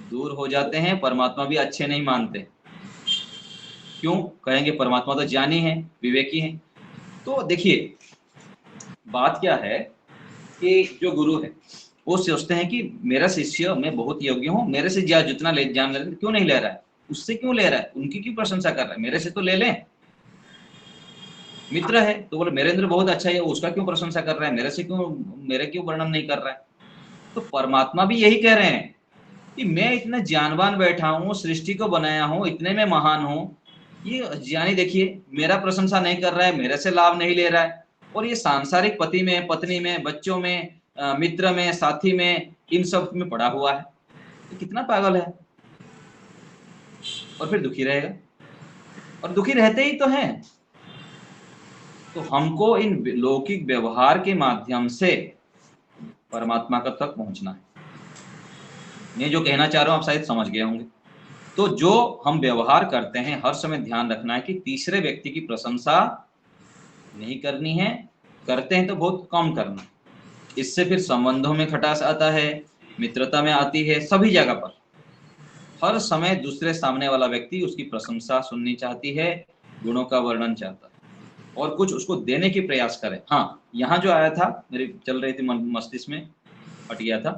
दूर हो जाते हैं, परमात्मा भी अच्छे नहीं मानते। क्यों कहेंगे, परमात्मा तो ज्ञानी है, विवेकी है। तो देखिए बात क्या है कि जो गुरु है वो सोचते हैं कि मेरा शिष्य, मैं बहुत योग्य हूँ, मेरे से ज्यादा जितना जान ले क्यों नहीं ले रहा है, उससे क्यों ले रहा है, उनकी क्यों प्रशंसा कर रहा है, मेरे से तो ले लें। मित्र है तो बोले मेरे अंदर बहुत अच्छा है, उसका क्यों प्रशंसा कर रहा है, मेरे क्यों वर्णन नहीं कर रहा है। तो परमात्मा भी यही कह रहे हैं कि मैं इतना ज्ञानवान बैठा हूँ, सृष्टि को बनाया हूँ, इतने में महान हूँ, ये ज्ञानी देखिए मेरा प्रशंसा नहीं कर रहा है, मेरे से लाभ नहीं ले रहा है, और ये सांसारिक पति में, पत्नी में, बच्चों में, मित्र में, साथी में, इन सब में पड़ा हुआ है, तो कितना पागल है। और फिर दुखी रहेगा, और दुखी रहते ही तो हैं। तो हमको इन लौकिक व्यवहार के माध्यम से परमात्मा का तक पहुंचना है। मैं जो कहना चाह रहा हूं आप शायद समझ गए होंगे। तो जो हम व्यवहार करते हैं हर समय ध्यान रखना है कि तीसरे व्यक्ति की प्रशंसा नहीं करनी है, करते हैं तो बहुत कम करना। इससे फिर संबंधों में खटास आता है, मित्रता में आती है, सभी जगह पर हर समय दूसरे सामने वाला व्यक्ति उसकी प्रशंसा सुननी चाहती है, गुणों का वर्णन चाहता है और कुछ उसको देने की प्रयास करे। हाँ, यहाँ जो आया था मेरी चल रही थी मस्तिष्क में, हट गया था,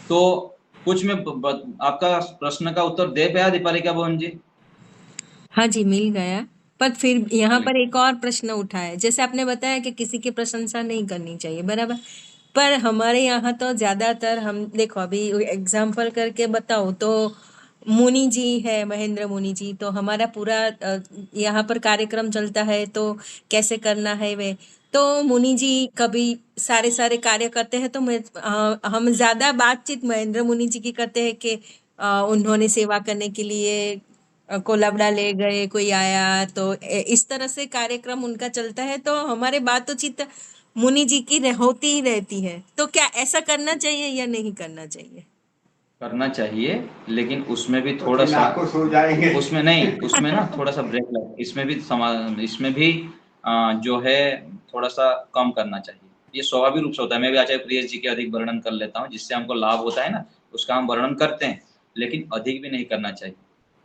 तो कुछ में आपका प्रश्न का उत्तर दे पाया दीपालिका बहन जी? हाँ जी, मिल गया। पर फिर यहाँ पर एक और प्रश्न उठा है, जैसे आपने बताया कि किसी की प्रशंसा नहीं करनी चाहिए, बराबर। पर हमारे यहाँ तो ज्यादातर हम देखो, अभी एग्जाम्पल करके बताओ तो मुनि जी है, महेंद्र मुनि जी, तो हमारा पूरा यहाँ पर कार्यक्रम चलता है तो कैसे करना है वे, तो मुनि जी कभी सारे सारे कार्य करते हैं, तो हम ज्यादा बातचीत महेंद्र मुनि जी की करते हैं कि उन्होंने सेवा करने के लिए कोलाबड़ा ले गए, कोई आया, तो इस तरह से कार्यक्रम उनका चलता है, तो हमारे बातचीत मुनि जी की होती ही रहती है। तो क्या ऐसा करना चाहिए या नहीं करना चाहिए? करना चाहिए, लेकिन उसमें भी थोड़ा फिर सा, आपको सो जाएंगे। उसमें नहीं, उसमें ना थोड़ा सा ब्रेक लगा, इसमें भी जो है थोड़ा सा कम करना चाहिए। ये स्वाभाविक रूप से होता है। मैं भी आचार्य प्रियेश जी के अधिक वर्णन कर लेता हूँ, जिससे हमको लाभ होता है ना, उसका हम वर्णन करते हैं, लेकिन अधिक भी नहीं करना चाहिए।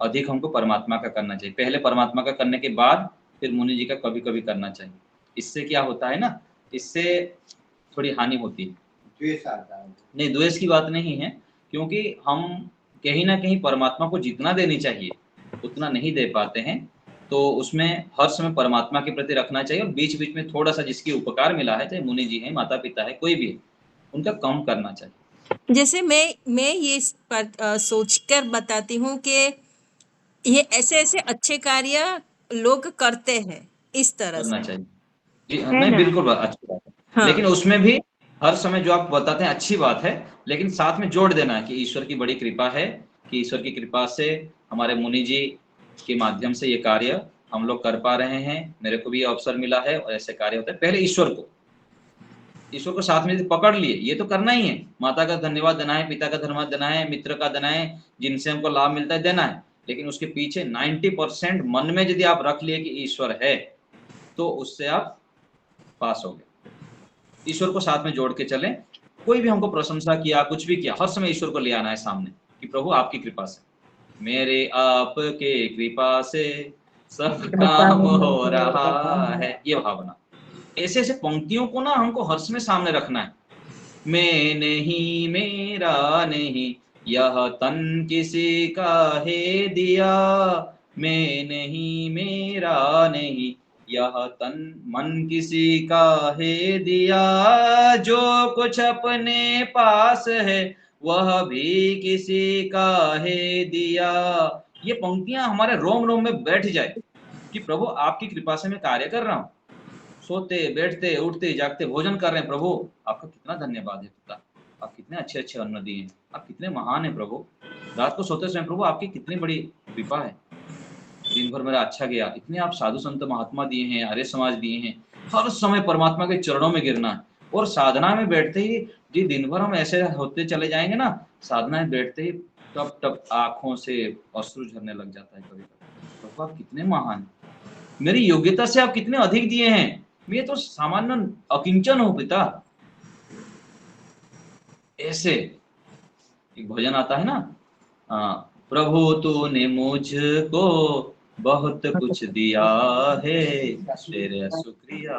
अधिक हमको परमात्मा का करना चाहिए, पहले परमात्मा का करने के बाद फिर मुनि जी का कभी कभी करना चाहिए। इससे क्या होता है ना, इससे थोड़ी हानि होती है। द्वेष आता है। नहीं, द्वेष की बात नहीं है, क्योंकि हम कहीं ना कहीं परमात्मा को जितना देनी चाहिए उतना नहीं दे पाते हैं, तो उसमें हर समय परमात्मा के प्रति रखना चाहिए, और बीच बीच में थोड़ा सा जिसकी उपकार मिला है, चाहे मुनि जी हैं, माता पिता है, कोई भी है, उनका कम करना चाहिए। जैसे मैं ये सोचकर बताती हूँ कि ये ऐसे ऐसे अच्छे कार्य लोग करते हैं इस तरह करना से, चाहिए जी, है नहीं ना? बिल्कुल अच्छी बात है। हाँ, लेकिन उसमें भी हर समय जो आप बताते हैं अच्छी बात है, लेकिन साथ में जोड़ देना है कि ईश्वर की बड़ी कृपा है, कि ईश्वर की कृपा से हमारे मुनि जी के माध्यम से ये कार्य हम लोग कर पा रहे हैं, मेरे को भी अवसर मिला है, और ऐसे कार्य होते हैं। पहले ईश्वर को साथ में यदि पकड़ लिए, ये तो करना ही है, माता का धन्यवाद देना है, पिता का धन्यवाद देना है, मित्र का देना है, जिनसे हमको लाभ मिलता है देना है, लेकिन उसके पीछे 90% मन में यदि आप रख लिए कि ईश्वर है, तो उससे आप पास हो गए। ईश्वर को साथ में जोड़ के चलें। कोई भी हमको प्रशंसा किया, कुछ भी किया, हर समय ईश्वर को ले आना है सामने कि प्रभु आपकी कृपा से, मेरे आपके कृपा से सब काम हो रहा है, ये भावना। ऐसे ऐसे पंक्तियों को ना हमको हर समय सामने रखना है। मैं नहीं, मेरा नहीं, यह तन किसी का है दिया, मैं नहीं मेरा नहीं। यह तन मन किसी का है दिया, जो कुछ अपने पास है वह भी किसी का है दिया। ये पंक्तियां हमारे रोम रोम में बैठ जाए कि प्रभु आपकी कृपा से मैं कार्य कर रहा हूँ, सोते बैठते उठते जागते भोजन कर रहे हैं। प्रभु आपका कितना धन्यवाद है पिता, आप कितने अच्छे अच्छे अन्न दिए हैं, आप कितने महान हैं प्रभु। रात को सोते समय प्रभु आपकी कितनी बड़ी कृपा है, दिन भर मेरा अच्छा गया। इतने आप साधु संत महात्मा दिए हैं, आर्य समाज दिए हैं। हर समय परमात्मा के चरणों में गिरना है। और साधना में बैठते ही जी दिन भर हम ऐसे होते चले जाएंगे ना, साधना में बैठते ही टप टप आंखों से अश्रु झरने लग जाता है कभी कभी। प्रभु आप कितने महान, मेरी योग्यता से आप कितने अधिक दिए हैं, मैं तो सामान्य अकिंचन हूँ पिता। ऐसे एक भजन आता है ना, प्रभु तूने मुझको बहुत कुछ दिया है, तेरा शुक्रिया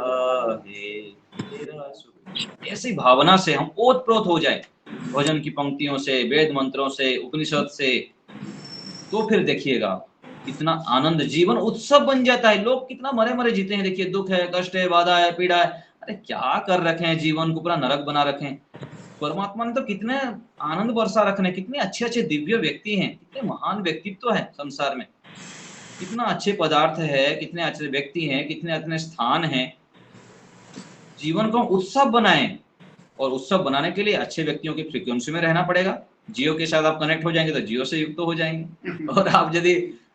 है, तेरा शुक्रिया। ऐसी भावना से हम ओतप्रोत हो जाए भजन की पंक्तियों से, वेद मंत्रों से, उपनिषद से, तो फिर देखिएगा कितना आनंद, जीवन उत्सव बन जाता है। लोग कितना मरे मरे जीते हैं, देखिए दुख है, कष्ट है, बाधा है, पीड़ा है, अरे क्या कर रखे हैं, जीवन को पूरा नरक बना रखे हैं। परमात्मा ने तो कितने आनंद वर्षा रखने, कितने अच्छे अच्छे दिव्य व्यक्ति हैं, कितने महान व्यक्तित्व है संसार में, कितना अच्छे पदार्थ है, कितने अच्छे व्यक्ति हैं, कितने अच्छे स्थान हैं। जीवन को उत्सव बनाएं, और उत्सव बनाने के लिए अच्छे व्यक्तियों की फ्रीक्वेंसी में रहना पड़ेगा। जियो के साथ आप कनेक्ट हो जाएंगे तो जियो से युक्त तो हो जाएंगे, और आप यदि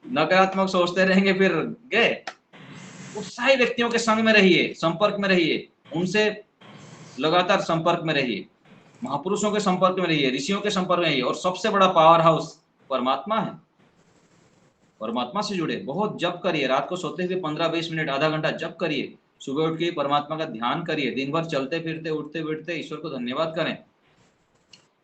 नकारात्मक सोचते रहेंगे फिर गए। उत्साही व्यक्तियों के संग में रहिए, संपर्क में रहिए, उनसे लगातार संपर्क में रहिए, महापुरुषों के संपर्क में रहिए, ऋषियों के संपर्क में रहिए। और सबसे बड़ा पावर हाउस परमात्मा है, परमात्मा से जुड़े। बहुत जप करिए, रात को सोते हुए 15-20 मिनट आधा घंटा जप करिए, सुबह उठ के परमात्मा का ध्यान करिए, दिन भर चलते फिरते उठते बैठते ईश्वर को धन्यवाद करें,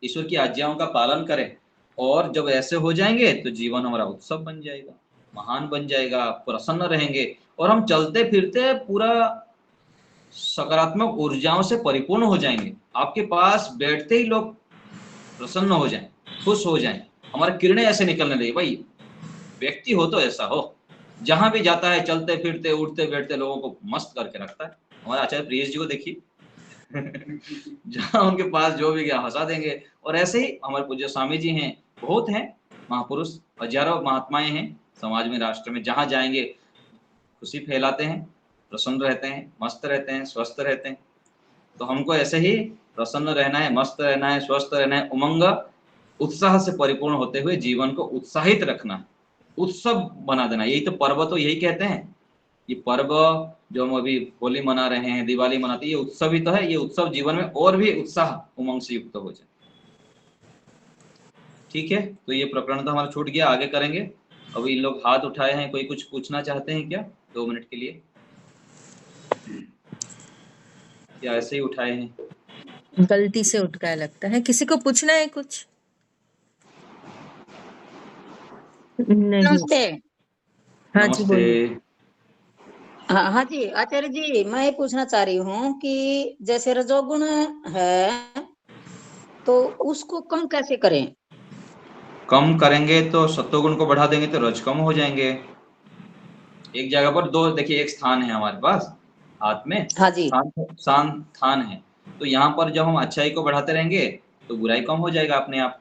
ईश्वर की आज्ञाओं का पालन करें। और जब ऐसे हो जाएंगे तो जीवन हमारा उत्सव बन जाएगा, महान बन जाएगा, प्रसन्न रहेंगे, और हम चलते फिरते पूरा सकारात्मक ऊर्जाओं से परिपूर्ण हो जाएंगे। आपके पास बैठते ही लोग प्रसन्न हो जाएं, खुश हो जाएं, हमारी किरणें ऐसे निकलने लगी। भाई व्यक्ति हो तो ऐसा हो, जहां भी जाता है चलते फिरते उठते बैठते लोगों को मस्त करके रखता है। हमारे आचार्य प्रियेश जी को देखिए जहां उनके पास जो भी गया हंसा देंगे। और ऐसे ही हमारे पूज्य स्वामी जी हैं, बहुत हैं महापुरुष, हजारों महात्माएं हैं समाज में, राष्ट्र में, जहां जाएंगे खुशी फैलाते हैं, प्रसन्न रहते हैं, मस्त रहते हैं, स्वस्थ रहते हैं। तो हमको ऐसे ही प्रसन्न रहना है, मस्त रहना है, स्वस्थ रहना है, उमंग उत्साह से परिपूर्ण होते हुए जीवन को उत्साहित रखना है, उत्सव बना देना। यही तो पर्व तो यही कहते हैं। ये पर्व जो हम अभी होली मना रहे हैं, दिवाली मनाते हैं, ये उत्सव ही तो है। ये उत्सव जीवन में और भी उत्साह उमंग से युक्त हो जाए। ठीक है, तो ये प्रकरण तो हमारा छूट गया, आगे करेंगे। अभी इन लोग हाथ उठाए हैं, कोई कुछ पूछना चाहते हैं क्या 2 मिनट के लिए, या ऐसे ही उठाए हैं? गलती से उठ गया लगता है, किसी को पूछना है कुछ? नहीं। नमस्ते। हाँ जी नमस्ते। बोलिए। हाँ हाँ जी आचार्य जी, मैं ये पूछना चाह रही हूँ कि जैसे रजोगुण है तो उसको कम कैसे करें? कम करेंगे तो सत्वगुण को बढ़ा देंगे तो रज कम हो जाएंगे। एक जगह पर दो, देखिए एक स्थान है हमारे पास हाथ में, हाँ जी। स्थान है, तो यहाँ पर जब हम अच्छाई को बढ़ाते रहेंगे तो बुराई कम हो जाएगा अपने आप,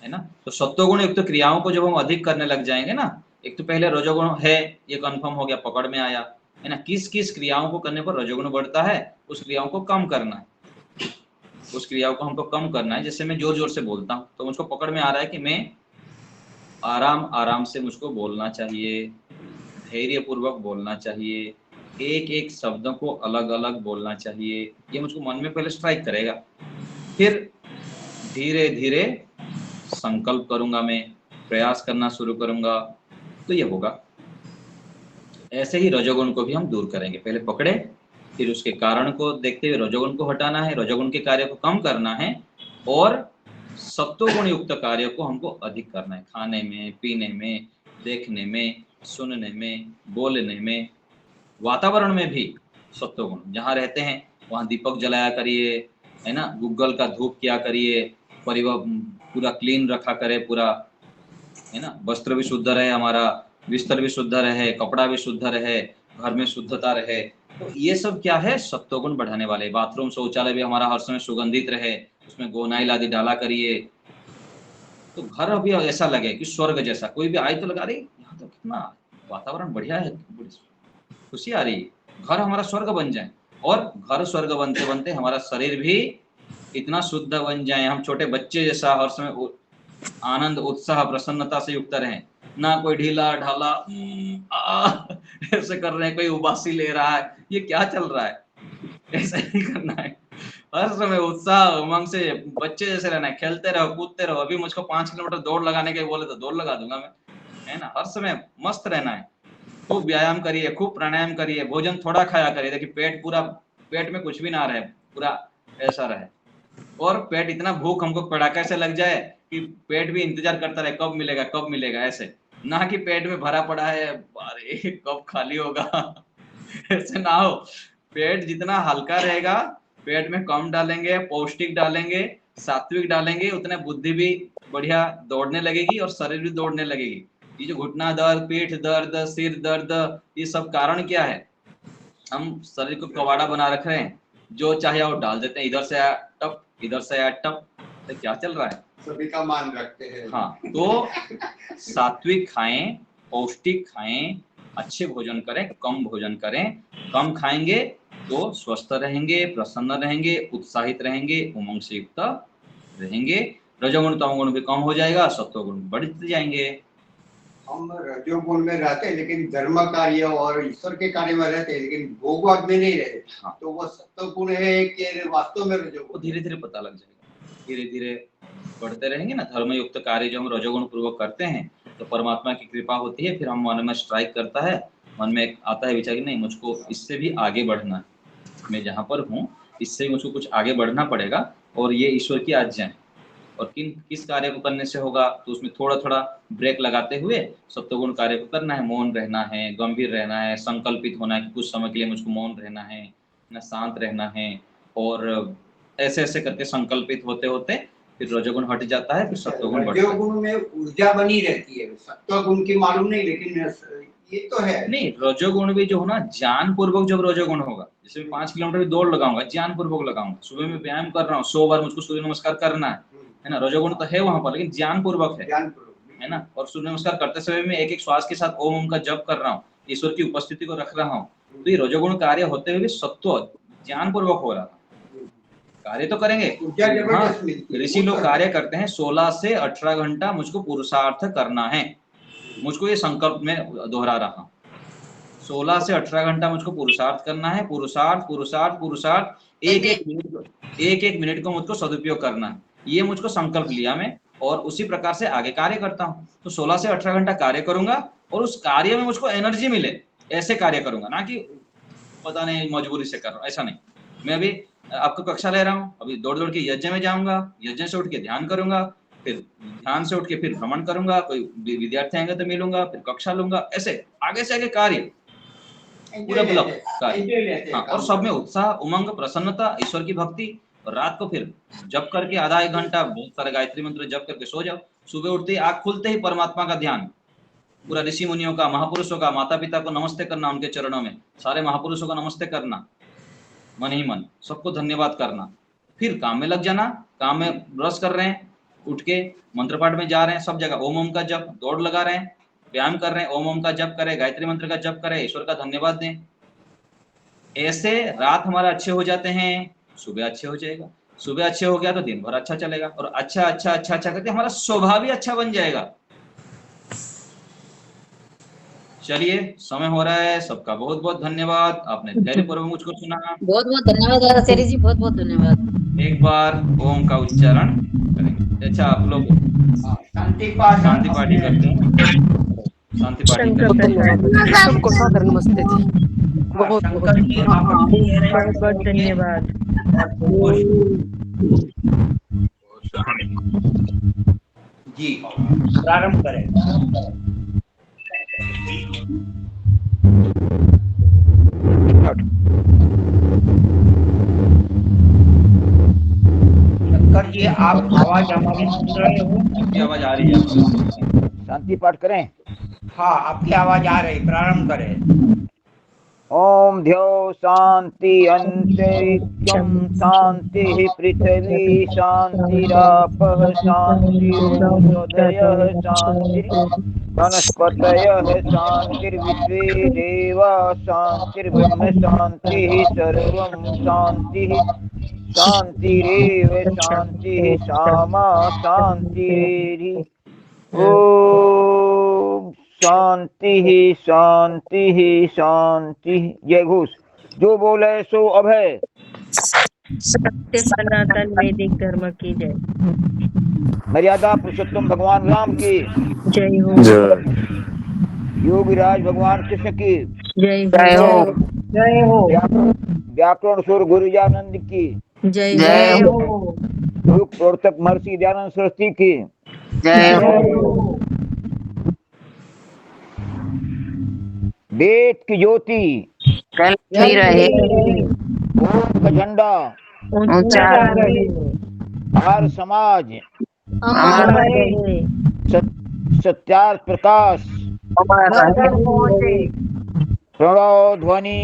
है ना। तो सत्वगुण युक्त क्रियाओं को जब हम अधिक करने लग जाएंगे ना, एक तो पहले रजोगुण है, ये कंफर्म हो गया, पकड़ में आया, है ना। किस किस क्रियाओं को करने पर रजोगुण बढ़ता है, उस क्रियाओं को कम करना है, उस क्रियाओं को हमको कम करना है। जैसे मैं जोर जोर से बोलता हूँ तो मुझको पकड़ में आ रहा है कि मैं आराम आराम से मुझको बोलना चाहिए, धैर्य पूर्वक बोलना चाहिए, एक एक शब्दों को अलग अलग बोलना चाहिए, ये मुझको मन में पहले स्ट्राइक करेगा। फिर धीरे धीरे संकल्प करूंगा, मैं प्रयास करना शुरू करूंगा, तो ये होगा। ऐसे ही रजोगुण को भी हम दूर करेंगे, पहले पकड़े, फिर उसके कारण को देखते हुए रजोगुण को हटाना है, रजोगुण के कार्य को कम करना है, और सत्वगुण युक्त कार्य को हमको अधिक करना है, खाने में, पीने में, देखने में, सुनने में, बोलने में, वातावरण में भी। सत्वगुण जहाँ रहते हैं वहाँ दीपक जलाया करिए, है ना। गूगल का धूप किया करिए, परिवार पूरा क्लीन रखा करे पूरा, है ना। वस्त्र भी शुद्ध रहे, हमारा बिस्तर भी शुद्ध रहे, कपड़ा भी शुद्ध रहे, घर में शुद्धता रहे। तो ये सब क्या है, सत्वगुण बढ़ाने वाले। बाथरूम शौचालय भी हमारा हर समय सुगंधित रहे, उसमें गोनाइल आदि डाला करिए, तो घर अभी ऐसा लगे कि स्वर्ग जैसा। कोई भी आए तो लगा रही यहाँ तो कितना वातावरण बढ़िया है, खुशी आ रही है, घर हमारा स्वर्ग बन जाए। और घर स्वर्ग बनते बनते हमारा शरीर भी इतना शुद्ध बन जाए, हम छोटे बच्चे जैसा हर समय आनंद उत्साह प्रसन्नता से युक्त रहें, ना कोई ढीला ढाला ऐसे कर रहे हैं, कोई उबासी ले रहा है, ये क्या चल रहा है, ऐसा नहीं करना है। हर समय उत्साह उमंग से बच्चे जैसे रहना है, खेलते रहो कूदते रहो। अभी मुझको 5 किलोमीटर दौड़ लगाने के बोले तो दौड़ लगा दूंगा मैं, है ना। हर समय मस्त रहना है, खूब व्यायाम करिए, खूब प्राणायाम करिए, भोजन थोड़ा खाया करिए, देखिए पेट पूरा, पेट में कुछ भी ना रहे, पूरा ऐसा रहे। और पेट इतना भूख हमको पड़ाके से लग जाए कि पेट भी इंतजार करता रहे कब मिलेगा कब मिलेगा, ऐसे ना कि पेट में भरा पड़ा है अरे कब खाली होगा ऐसे ना हो। पेट जितना हल्का रहेगा, पेट में कम डालेंगे, पौष्टिक डालेंगे, सात्विक डालेंगे, उतने बुद्धि भी बढ़िया दौड़ने लगेगी और शरीर भी दौड़ने लगेगी। ये जो घुटना दर्द, पीठ दर्द, सिर दर्द, ये सब कारण क्या है, हम शरीर को कबाड़ा बना रख रहे हैं, जो चाहे वो डाल देते हैं, इधर से आया टप, इधर से आया टप, तो क्या चल रहा है, सभी का मान रखते हैं। हाँ, तो सात्विक खाएं, पौष्टिक खाएं, अच्छे भोजन करें, कम भोजन करें। कम खाएंगे तो स्वस्थ रहेंगे, प्रसन्न रहेंगे, उत्साहित रहेंगे, उमंग से युक्त रहेंगे। रजोगुण तमोगुण भी कम हो जाएगा, सत्वगुण बढ़ते जाएंगे। हम रजोगुण में रहते हैं लेकिन धर्म कार्य और ईश्वर के कार्य में रहते हैं, लेकिन भोगवाद में नहीं रहते। हाँ। तो वो सत्वगुण है कि वास्तव में रजोगुण? वो धीरे धीरे पता लग जाएगा, धीरे धीरे बढ़ते रहेंगे ना। धर्मयुक्त कार्य जो हम रजोगुण पूर्वक करते हैं तो परमात्मा की कृपा होती है, फिर हम मन में स्ट्राइक करता है, मन में आता है विचार कि नहीं, मुझको इससे भी आगे बढ़ना है, मैं जहाँ पर हूँ इससे मुझको कुछ आगे बढ़ना पड़ेगा, और ये ईश्वर की आज्ञा है। और किस कार्य को करने से होगा, तो उसमें थोड़ा थोड़ा ब्रेक लगाते हुए सत्वगुण कार्य को करना है। मौन रहना है, गंभीर रहना है, संकल्पित होना है कि कुछ समय के लिए मुझको मौन रहना है ना, शांत रहना है, और ऐसे ऐसे करके संकल्पित होते होते फिर रजोगुण हट जाता है, फिर सत्वगुण बढ़ता है। रजोगुण में ऊर्जा बनी रहती है, सत्वगुण की मालूम नहीं, लेकिन ये तो है। नहीं, रजोगुण भी जो हो ना, ज्ञान पूर्वक जब रजोगुण होगा, जैसे 5 किलोमीटर भी दौड़ लगाऊंगा, ज्ञान पूर्वक लगाऊंगा, सुबह में व्यायाम कर रहा हूँ, 100 बार मुझको सूर्य नमस्कार करना है ना, रजोगुण तो है वहां पर, लेकिन ज्ञान पूर्वक है ना। और सूर्य नमस्कार करते समय में एक एक श्वास के साथ ओम का जप कर रहा हूँ, ईश्वर की उपस्थिति को रख रहा हूँ, तो ये रजोगुण कार्य होते हुए भी सत्व ज्ञान पूर्वक हो रहा था। कार्य तो करेंगे, हाँ, ऋषि लोग कार्य करते हैं 16 से 18 घंटा मुझको पुरुषार्थ करना है, मुझको ये संकल्प में दोहरा रहा हूँ, 16 से 18 घंटा मुझको पुरुषार्थ करना है, पुरुषार्थ पुरुषार्थ पुरुषार्थ, एक एक मिनट को मुझको सदुपयोग करना है, ये मुझको संकल्प लिया मैं, और उसी प्रकार से आगे कार्य करता हूँ। तो 16 से 18 घंटा कार्य करूंगा, और उस कार्य में मुझको एनर्जी मिले, ऐसे कार्य करूंगा, ना कि पता नहीं मजबूरी से कर रहा हूँ, ऐसा नहीं। मैं अभी आपको कक्षा ले रहा हूँ, अभी दौड़ दौड़ के यज्ञ में जाऊंगा, यज्ञ से उठ के ध्यान करूंगा, फिर ध्यान से उठ के फिर भ्रमण करूंगा, कोई विद्यार्थी आएंगे तो मिलूंगा, फिर कक्षा लूंगा, ऐसे आगे से आगे कार्य पूरा कार्य, हाँ। और सब में उत्साह, उमंग, प्रसन्नता, ईश्वर की भक्ति। और रात को फिर जप करके आधा एक घंटा बहुत सारे गायत्री मंत्र जप करके सो जाओ, सुबह उठते ही आँख खुलते ही परमात्मा का ध्यान, पूरा ऋषि मुनियों का, महापुरुषों का, माता पिता को नमस्ते करना, उनके चरणों में सारे महापुरुषों का नमस्ते करना, मन ही मन सबको धन्यवाद करना, फिर काम में लग जाना। काम में ब्रश कर रहे हैं, उठ के मंत्र पाठ में जा रहे हैं, सब जगह ओम ओम का जप, दौड़ लगा रहे हैं, व्यायाम कर रहे हैं, ओम ओम का जप करें, गायत्री मंत्र का जप करें, ईश्वर का धन्यवाद दें। ऐसे रात हमारा अच्छे हो जाते हैं, सुबह अच्छे हो जाएगा, सुबह अच्छे हो गया तो दिन भर अच्छा चलेगा, और अच्छा अच्छा अच्छा अच्छा करके हमारा स्वभाव भी अच्छा बन जाएगा। चलिए, समय हो रहा है, सबका बहुत बहुत धन्यवाद, आपने धैर्यपूर्वक मुझको सुना। बहुत बहुत धन्यवाद आचार्य जी, बहुत बहुत धन्यवाद। एक बार ओम का उच्चारण करेंगे। अच्छा, आप लोग शांति पाठी करते हैं, शांति पाठी करते हैं। सबको सादर नमस्ते जी, बहुत बहुत धन्यवाद। जी, प्रारंभ करें। जी आप आवाज हमारी सुन रहे हो? आपकी आवाज आ रही है आपको। शांति पाठ करें। हाँ आपकी आवाज आ रही, प्रारंभ करें। ओम ध्यो शांति अंतरिक्षम शांति पृथ्वी शांतिरापः शांतिरोषधयः शांति वनस्पतयः शांतिर्विश्वे देवा शांतिर्ब्रह्म शांतिः सर्वं शांतिः शांतिरेव शांतिः सामा शांतिरेधि। ओम शांति ही शांति ही शांति। जय घोष। जो बोले सो अभय। सत्य सनातन वैदिक धर्म की जय। मर्यादा पुरुषोत्तम भगवान राम की जय हो। योगीराज भगवान कृष्ण की जय हो। जय हो। व्याकरण सुर गुरुजानंद की जय हो। युग प्रवर्तक महर्षि दयानंद सरस्वती की जय हो। वेद की ज्योति जय रहे, ओम का झंडा ऊंचा रहे, हर समाज अमर रहे, सत्यार्थ प्रकाश प्रणव ध्वनि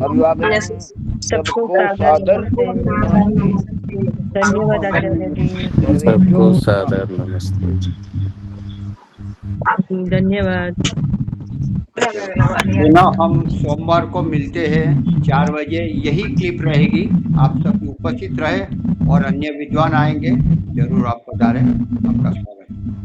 अभिवादन सबको सादर धन्यवाद आचार्य जी। सबको सादर नमस्ते। धन्यवाद। हम सोमवार को मिलते हैं 4 बजे, यही क्लिप रहेगी। आप सब उपस्थित रहे और अन्य विद्वान आएंगे, जरूर आप पधारें। आपका स्वागत है।